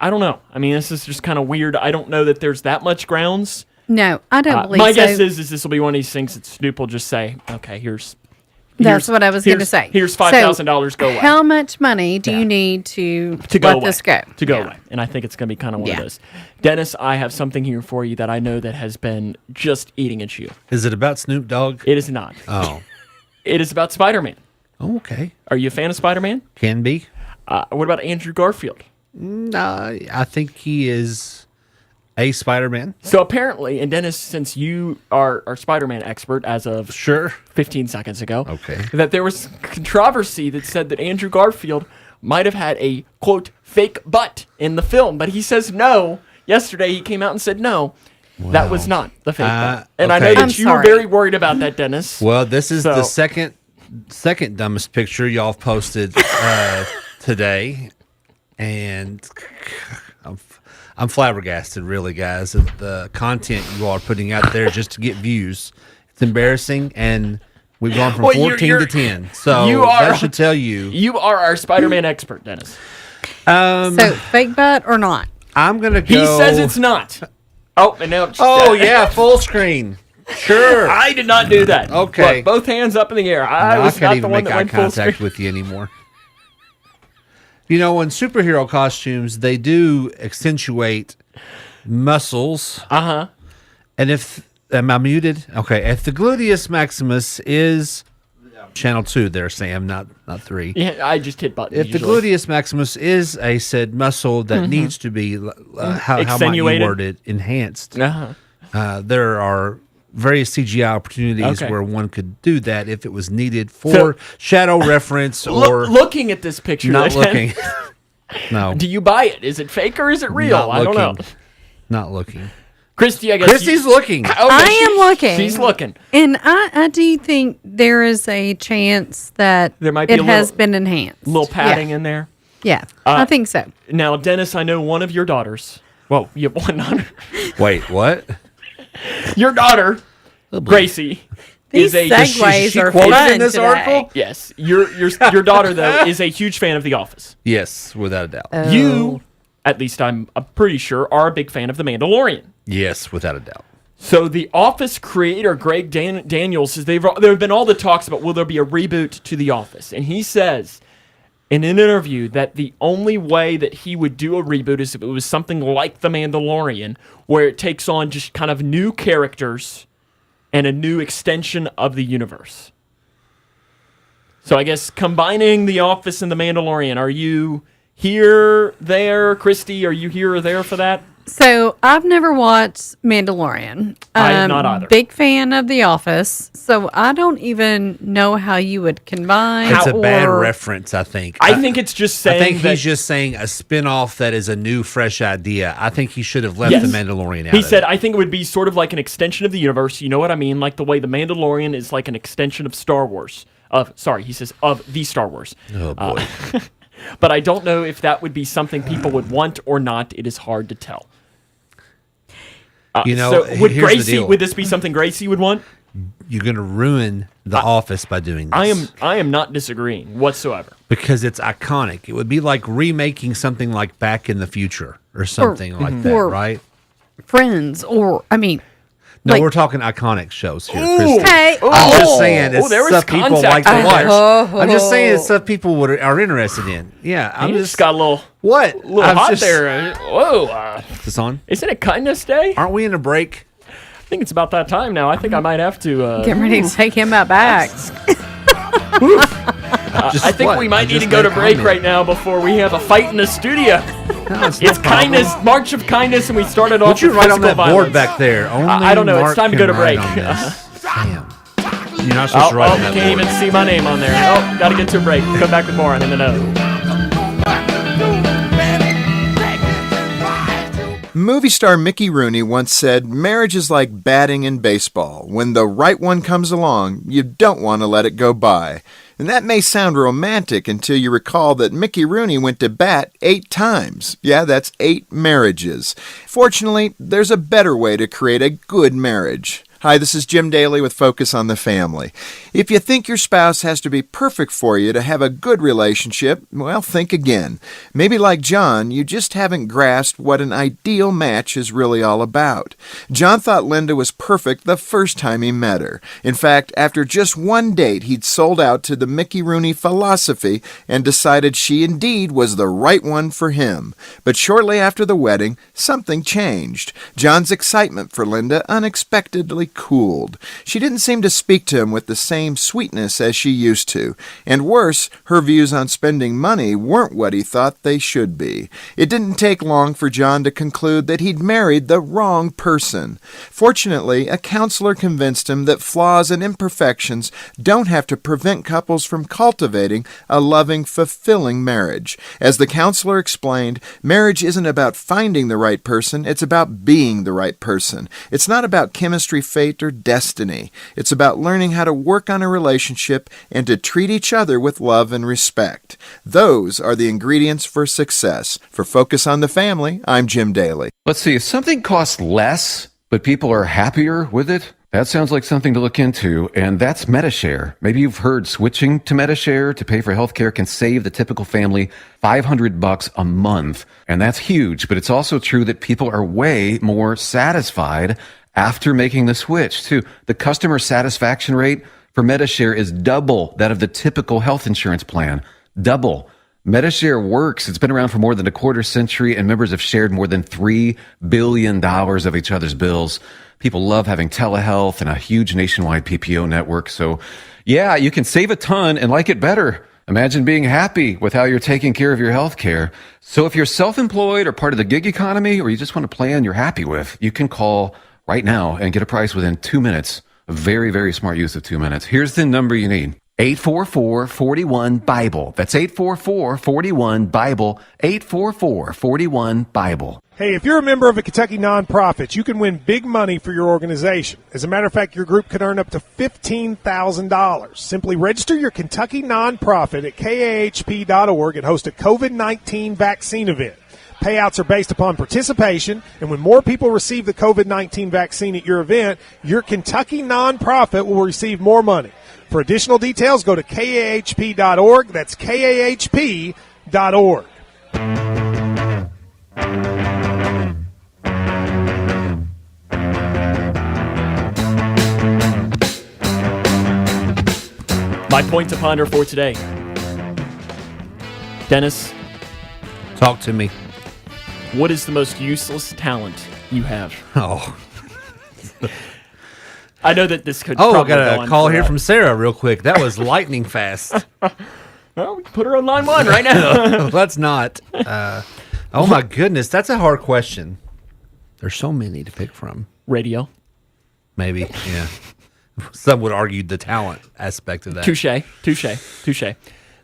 don't know. I mean, this is just kind of weird. I don't know that there's that much grounds. No, I don't believe my so. guess is this will be one of these things that Snoop will just say, okay, here's That's what I was going to say. Here's $5,000, go away. How much money do you need to go let away. this go? To go away. And I think it's going to be kind of one of those. Dennis, I have something here for you that I know that has been just eating at you. Is it about Snoop Dogg? It is not. Oh. It is about Spider-Man. Oh, okay. Are you a fan of Spider-Man? Can be. What about Andrew Garfield? I think he is a Spider-Man. So apparently, and Dennis, since you are our Spider-Man expert as of 15 seconds ago, that there was controversy that said that Andrew Garfield might have had a, quote, fake butt in the film. But he says no. Yesterday, he came out and said no. Wow. That was not the fake butt. And I know that you were very worried about that, Dennis. Well, this is the second dumbest picture y'all have posted today. And I'm flabbergasted, really, guys, at the content you all are putting out there just to get views. It's embarrassing, and we've gone from 14 to 10. So that should tell you. You are our Spider-Man expert, Dennis. So fake butt or not? I'm going to go. He says it's not. Oh, and now. Yeah, full screen. Sure. I did not do that. Okay. Look, both hands up in the air. I can't even make eye contact with you anymore. You know, in superhero costumes, they do accentuate muscles. Uh-huh. And am I muted? Okay. If the gluteus maximus is channel 2 there, Sam, not 3. Yeah, I just hit button. If the gluteus maximus is a said muscle that needs to be, how might you word it, enhanced, there are various CGI opportunities where one could do that if it was needed for shadow reference or looking at this picture. Not looking. No. Do you buy it? Is it fake or is it real? I don't know. Not looking. Christy, I guess Christy's looking. Okay, I am looking. She's looking. And I do think there is a chance that there might be has been enhanced. A little padding in there. Yeah, I think so. Now, Dennis, I know one of your daughters. Well, you have one daughter. Wait, what? Your daughter, Gracie, These is segues are quoted fun in this today. article. Yes, your daughter though is a huge fan of The Office. Yes, without a doubt. Oh. You, at least I'm pretty sure, are a big fan of The Mandalorian. Yes, without a doubt. So The Office creator Greg Daniels says there have been all the talks about will there be a reboot to The Office, and he says in an interview that the only way that he would do a reboot is if it was something like The Mandalorian, where it takes on just kind of new characters and a new extension of the universe. So I guess combining The Office and The Mandalorian, are you here, there? Christy, are you here or there for that? So I've never watched Mandalorian. I have not either. Big fan of The Office, so I don't even know how you would combine. It's a bad reference, I think. I think it's just saying. I think he's just saying a spin-off that is a new, fresh idea. I think he should have left The Mandalorian out. He said, I think it would be sort of like an extension of the universe. You know what I mean? Like the way The Mandalorian is like an extension of Star Wars. He says of the Star Wars. Oh boy. But I don't know if that would be something people would want or not. It is hard to tell. So would Gracie? Would this be something Gracie would want? You're going to ruin The Office by doing this. I am not disagreeing whatsoever. Because it's iconic. It would be like remaking something like Back in the Future or something like that, right? Friends, No, we're talking iconic shows here, Ooh, Christy. okay. I'm just saying it's there was stuff people like to contact watch. there. I'm just saying it's stuff people are interested in. Yeah, I'm You just got a little hot there. Whoa! Is this on? Isn't it Kindness Day? Aren't we in a break? I think it's about that time now. I think I might have to Get ready to take him out back. I think we might need to go to break right now before we have a fight in the studio. No, it's kindness, March of Kindness, and we started off What you with write on physical that board violence. back there? Only I don't know. Mark It's time to can go to write break. on this. Damn. You're not supposed to write on that can't board. even see my name on there. Oh, got to get to a break. Come back with more on In the Know. Movie star Mickey Rooney once said, "Marriage is like batting in baseball. When the right one comes along, you don't want to let it go by." And that may sound romantic until you recall that Mickey Rooney went to bat 8 times. Yeah, that's 8 marriages. Fortunately, there's a better way to create a good marriage. Hi, this is Jim Daly with Focus on the Family. If you think your spouse has to be perfect for you to have a good relationship, well, think again. Maybe like John, you just haven't grasped what an ideal match is really all about. John thought Linda was perfect the first time he met her. In fact, after just one date, he'd sold out to the Mickey Rooney philosophy and decided she indeed was the right one for him. But shortly after the wedding, something changed. John's excitement for Linda unexpectedly cooled. She didn't seem to speak to him with the same sweetness as she used to. And worse, her views on spending money weren't what he thought they should be. It didn't take long for John to conclude that he'd married the wrong person. Fortunately, a counselor convinced him that flaws and imperfections don't have to prevent couples from cultivating a loving, fulfilling marriage. As the counselor explained, marriage isn't about finding the right person, it's about being the right person. It's not about chemistry, fate, or destiny. It's about learning how to work on a relationship and to treat each other with love and respect. Those are the ingredients for success. For Focus on the Family, I'm Jim Daly. Let's see, if something costs less, but people are happier with it, that sounds like something to look into, and that's Metashare. Maybe you've heard switching to Metashare to pay for healthcare can save the typical family $500 a month, and that's huge, but it's also true that people are way more satisfied after making the switch, too. The customer satisfaction rate for Metashare is double that of the typical health insurance plan. Double. Metashare works. It's been around for more than a quarter century, and members have shared more than $3 billion of each other's bills. People love having telehealth and a huge nationwide PPO network. So, yeah, you can save a ton and like it better. Imagine being happy with how you're taking care of your health care. So if you're self-employed or part of the gig economy, or you just want a plan you're happy with, you can call right now and get a price within 2 minutes. A very, very smart use of 2 minutes. Here's the number you need. 844-41-BIBLE. That's 844-41-BIBLE. 844-41-BIBLE. Hey, if you're a member of a Kentucky nonprofit, you can win big money for your organization. As a matter of fact, your group could earn up to $15,000. Simply register your Kentucky nonprofit at KAHP.org and host a COVID-19 vaccine event. Payouts are based upon participation, and when more people receive the COVID-19 vaccine at your event, your Kentucky nonprofit will receive more money. For additional details, go to KAHP.org. That's KAHP.org. My point to ponder for today. Dennis. Talk to me. What is the most useless talent you have? Oh. I know that this could I probably got go a on call here forever. from Sarah real quick. That was lightning fast. Well, we can put her on line 1 right now. Let's not. Oh, my goodness. That's a hard question. There's so many to pick from. Radio. Maybe, yeah. Some would argue the talent aspect of that. Touche.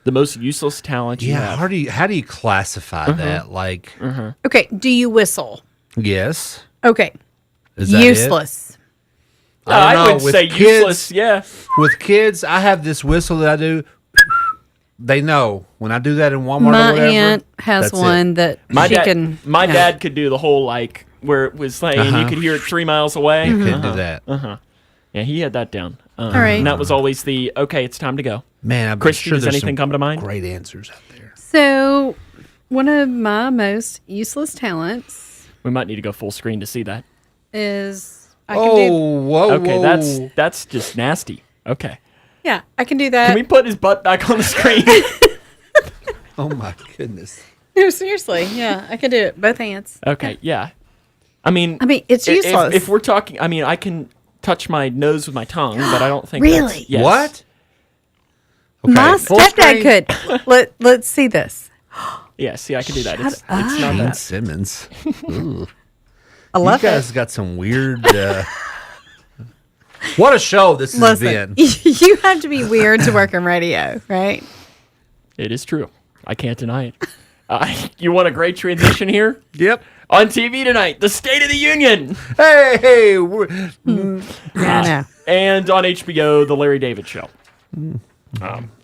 The most useless talent you have. How do you classify that? Like, Okay, do you whistle? yes. Okay. Is that Useless. it? I don't know. would With say kids- useless, yeah. With kids, I have this whistle that I do. They know when I do that in Walmart My or whatever. aunt has that's one it. that My she dad, can. my yeah. dad could do the whole like where it was like and you could hear it 3 miles away. You couldn't do that. Yeah, he had that down. All right. And that was always the okay. It's time to go. Man, I'm Christy, sure does there's anything some come to mind? Great answers out there. So, one of my most useless talents We might need to go full screen to see that. is I can do. Whoa. Okay, that's just nasty. Okay, Yeah, I can do that. can we put his butt back on the screen? Oh, my goodness. No, seriously. Yeah, I can do it. Both hands. Okay, yeah. I mean, it's useless. If we're talking, I mean, I can touch my nose with my tongue, but I don't think Really? That's, yes. What? My Full stepdad screen. could. Let's see this. Yeah, see, I can do that. Shut It's not Gene that. Simmons. Ooh. I love you guys it. got some weird. What a show this has Listen, been. you have to be weird to work in radio, right? It is true. I can't deny it. You want a great transition here? Yep. On TV tonight, the State of the Union. Hey, I know. And on HBO, the Larry David Show.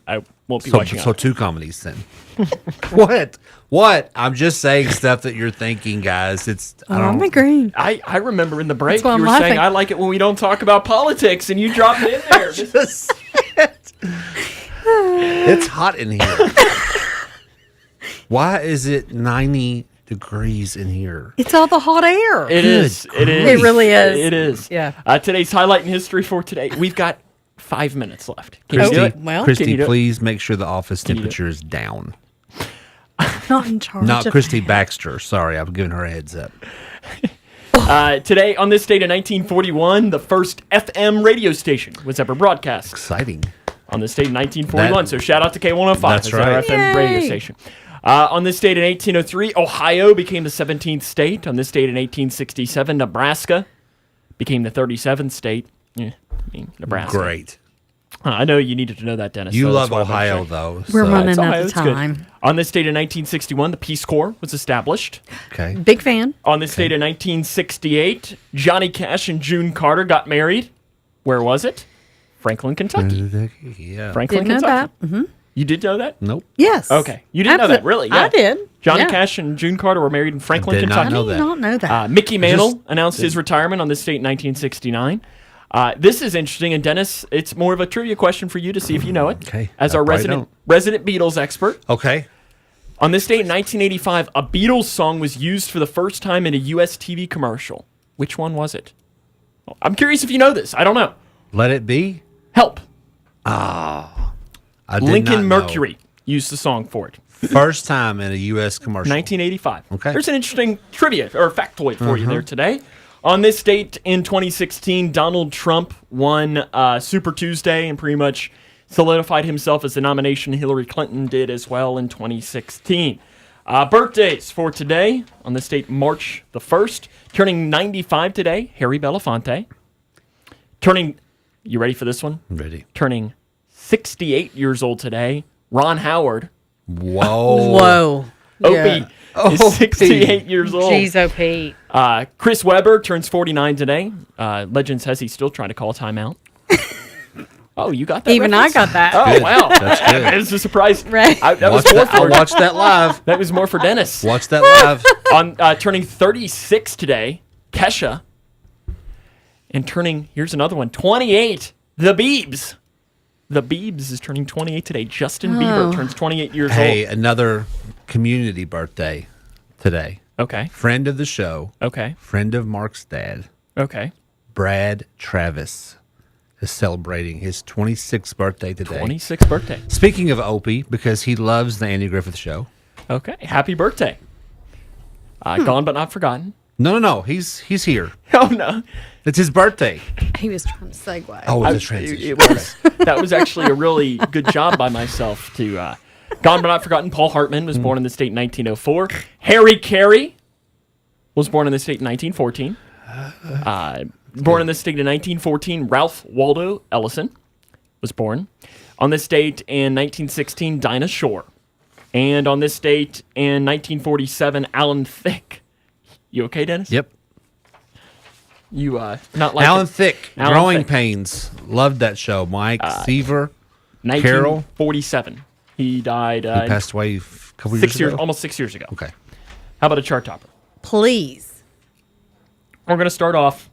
I won't be watching. So two comedies then. What? I'm just saying stuff that you're thinking, guys. I'm agreeing. I remember in the break That's why you I'm were laughing. saying I like it when we don't talk about politics, and you dropped it in there. It's hot in here. Why is it 90 degrees in here? It's all the hot air. It is. It is. It really is. It is. Yeah. Today's highlight in history for today. We've got 5 minutes left. Can you do Christy, it? Well, Can you Christy, do it? please make sure the office Can you do it? temperature is down. Not in charge. Not of Christy that. Baxter. Sorry, I'm giving her a heads up. Today, on this date in 1941, the first FM radio station was ever broadcast. Exciting. On this date in 1941. So shout out to K105. That's as our right. FM radio station. On this date in 1803, Ohio became the 17th state. On this date in 1867, Nebraska became the 37th state. Yeah, Nebraska. Great. I know you needed to know that, Dennis. You so love that's why I'm Ohio, saying. though. We're running It's out Ohio, of it's good. time. On this date in 1961, the Peace Corps was established. Okay. Big fan. On this date in 1968, Johnny Cash and June Carter got married. Where was it? Franklin, Kentucky. Yeah. Franklin, Didn't know Kentucky. that. Mm-hmm. You did know that? Nope. Yes. Okay. You didn't know that, really? I Yeah. did. Johnny Yeah. Cash and June Carter were married in Franklin, did not Kentucky. know I did that. not know that. Mickey Mantle just announced his retirement on this date in 1969. This is interesting, and Dennis, it's more of a trivia question for you to see if you know it. Okay. As I our probably resident Beatles expert. Okay. On this date in 1985, a Beatles song was used for the first time in a U.S. TV commercial. Which one was it? I'm curious if you know this. I don't know. Let It Be? Help. I did not Lincoln know. Mercury used the song for it. First time in a U.S. commercial. 1985. Okay. There's an interesting trivia or factoid for you there today. On this date in 2016, Donald Trump won Super Tuesday and pretty much solidified himself as the nomination. Hillary Clinton did as well in 2016. Birthdays for today. On this date, March the 1st. Turning 95 today, Harry Belafonte. Turning, you ready for this one? I'm ready. Turning 68 years old today, Ron Howard. Whoa. Whoa. Opie is 68 years old. Jeez, OP. Chris Webber turns 49 today. Legend says he's still trying to call timeout. Oh, you got that? Even reference? I got that. Oh, Good. wow. That's good. That was a surprise. Right. That was Watch more that, I for watched that live. That was more for Dennis. Watch that live. On turning 36 today, Kesha. And turning, here's another one, 28, The Biebs. The Biebs is turning 28 today. Justin Bieber turns 28 years Hey, old. another community birthday today. Okay. Friend of the show. Okay. Friend of Mark's dad. Okay. Brad Travis is celebrating his 26th birthday today. 26th birthday. Speaking of Opie, because he loves the Andy Griffith Show. Okay. Happy birthday. Gone but not forgotten. No. He's here. Oh, no. It's his birthday. He was trying to segue. Oh, I- it's a transition. it was. That was actually a really good job by myself to. Gone but not forgotten. Paul Hartman was born in the state in 1904. Harry Carey was born in the state in 1914. Born in the state in 1914, Ralph Waldo Ellison was born. On this date in 1916, Dinah Shore. And on this date in 1947, Alan Thicke. You okay, Dennis? Yep. You not like Alan it? Thicke, Alan Growing Thicke. Pains. Loved that show. Mike Seaver, Carol. 1947. He died He passed away a couple 6 years, ago. almost 6 years ago. Okay. How about a chart topper? Please. We're going to start off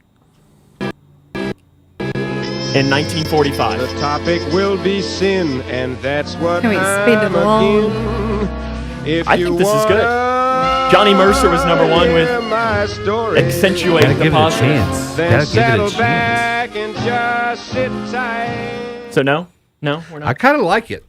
in 1945. The topic will be sin, and that's what Can we speed it I'm along? again. If I you think this is good. wanna Johnny Mercer was number one with hear my story, Accentuating Gotta the give it a Positive. chance. then Gotta give it settle a chance. back and just sit tight. So no, we're not. I kind of like it.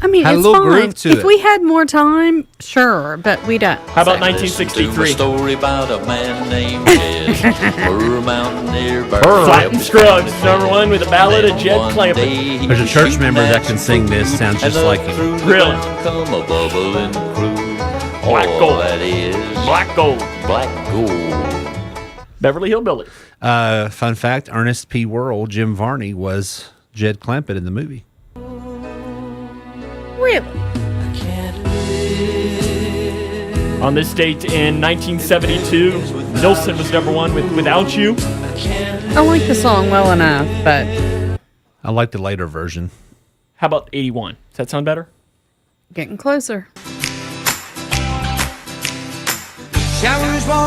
I mean, Had a it's little fine. groove to If it. we had more time, sure, but we don't. How about So- 1963? Story about a man named Jed. Burr Mountaineer. Flatt and Scruggs, number one with a ballad of Jed Clampett. There's a church member that can sing this. Sounds just like him. Really? Come a bubbling crew. Black gold. That is Black gold. black gold. Beverly Hillbillies. Fun fact: Ernest P. Worrell, Jim Varney, was Jed Clampett in the movie. Really? On this date in 1972, Nilsson was number one with Without You. I like the song well enough, but I like the later version. How about 81? Does that sound better? getting closer.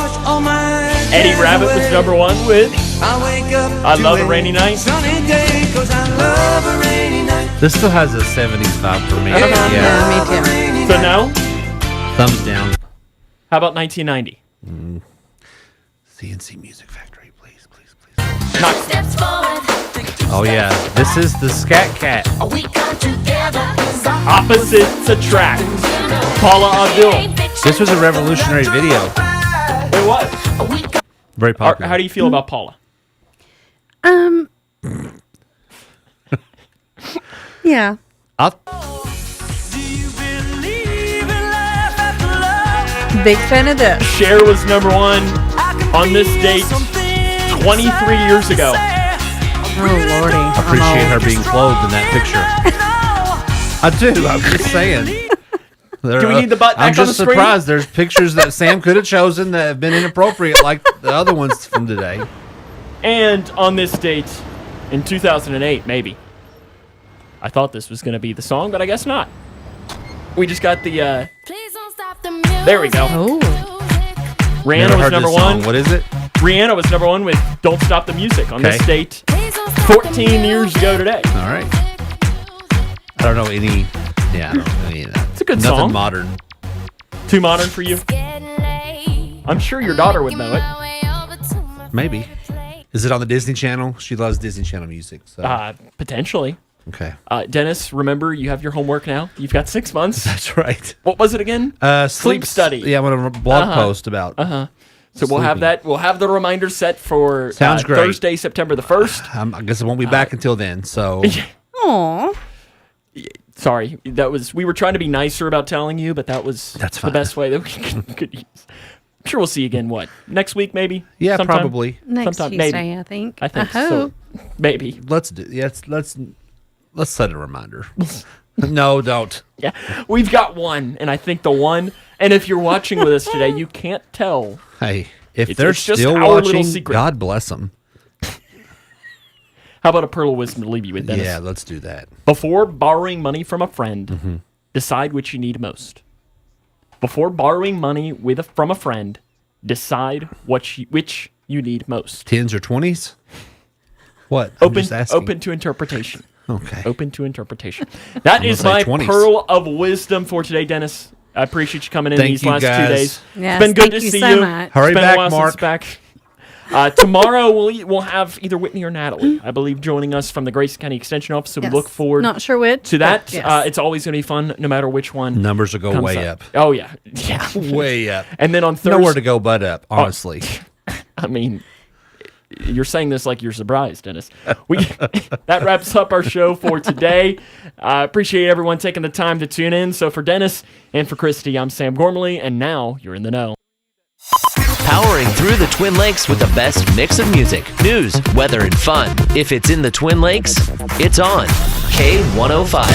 Eddie Rabbit was number one with I Love a Rainy Night. This still has a 70s vibe for me. Yeah, me too. So no? Thumbs down. How about 1990? CNC Music Factory, please. Oh yeah, this is the Scat Cat. Opposites Attract. Paula Abdul. This was a revolutionary video. It was. Very popular. How do you feel about Paula? Yeah. Big fan of this. Cher was number one on this date 23 years ago. Oh, Lordy. I appreciate her being clothed in that picture. I do. I'm just saying. Do we need the butt I'm back on the just screen? surprised. There's pictures that Sam could have chosen that have been inappropriate, like the other ones from today. And on this date in 2008, maybe. I thought this was going to be the song, but I guess not. We just got the. There we go. Oh. Rihanna Never was heard number this song. one. What is it? Rihanna was number one with Don't Stop the Music on this Okay. date 14 years ago today. All right. I don't know any. Yeah, I don't know any of that. It's a good Nothing song. modern. Too modern for you? I'm sure your daughter would know it. Maybe. Is it on the Disney Channel? She loves Disney Channel music. So. Potentially. Okay. Dennis, remember, you have your homework now. You've got 6 months. That's right. What was it again? Sleep study. Yeah, I'm going to blog post about. So we'll have that. We'll have the reminder set for Sounds great. Thursday, September the 1st. I guess I won't be back until then. So. Aw. Sorry, we were trying to be nicer about telling you, but that's the best way that we could use. I'm sure we'll see you again. What, next week maybe? Yeah, Sometime? probably. Next Sometime, Tuesday, maybe. I think. I think I so. hope. Maybe. Let's do. Yes. Let's set a reminder. No, don't. Yeah, we've got one, and I think the one. And if you're watching with us today, you can't tell. Hey, if It's they're just still our little watching, secret. God bless them. How about a pearl of wisdom to leave you with, Dennis? Yeah, let's do that. Before borrowing money from a friend, decide which you need most. Before borrowing money from a friend, decide which you need most. 10s or 20s? What? I'm just asking. Open to interpretation. Okay. Open to interpretation. That I'm is gonna my say 20s. pearl of wisdom for today, Dennis. I appreciate you coming in Thank these you, last guys. 2 days. Yes, It's been good thank to you see so you. much. Hurry It's been back, a while Mark. since back. Tomorrow we'll have either Whitney or Natalie, I believe, joining us from the Grayson County Extension Office. So Yes. we look forward Not sure which. to that. but yes. It's always going to be fun, no matter which one. Numbers will go comes way up. Oh yeah, yeah, Way up. And then on Thursday, Nowhere to go but up, honestly. I mean, you're saying this like you're surprised, Dennis. That wraps up our show for today. Appreciate everyone taking the time to tune in. So for Dennis and for Christy, I'm Sam Gormley, and now you're in the know. Powering through the Twin Lakes with the best mix of music, news, weather, and fun. If it's in the Twin Lakes, it's on K105.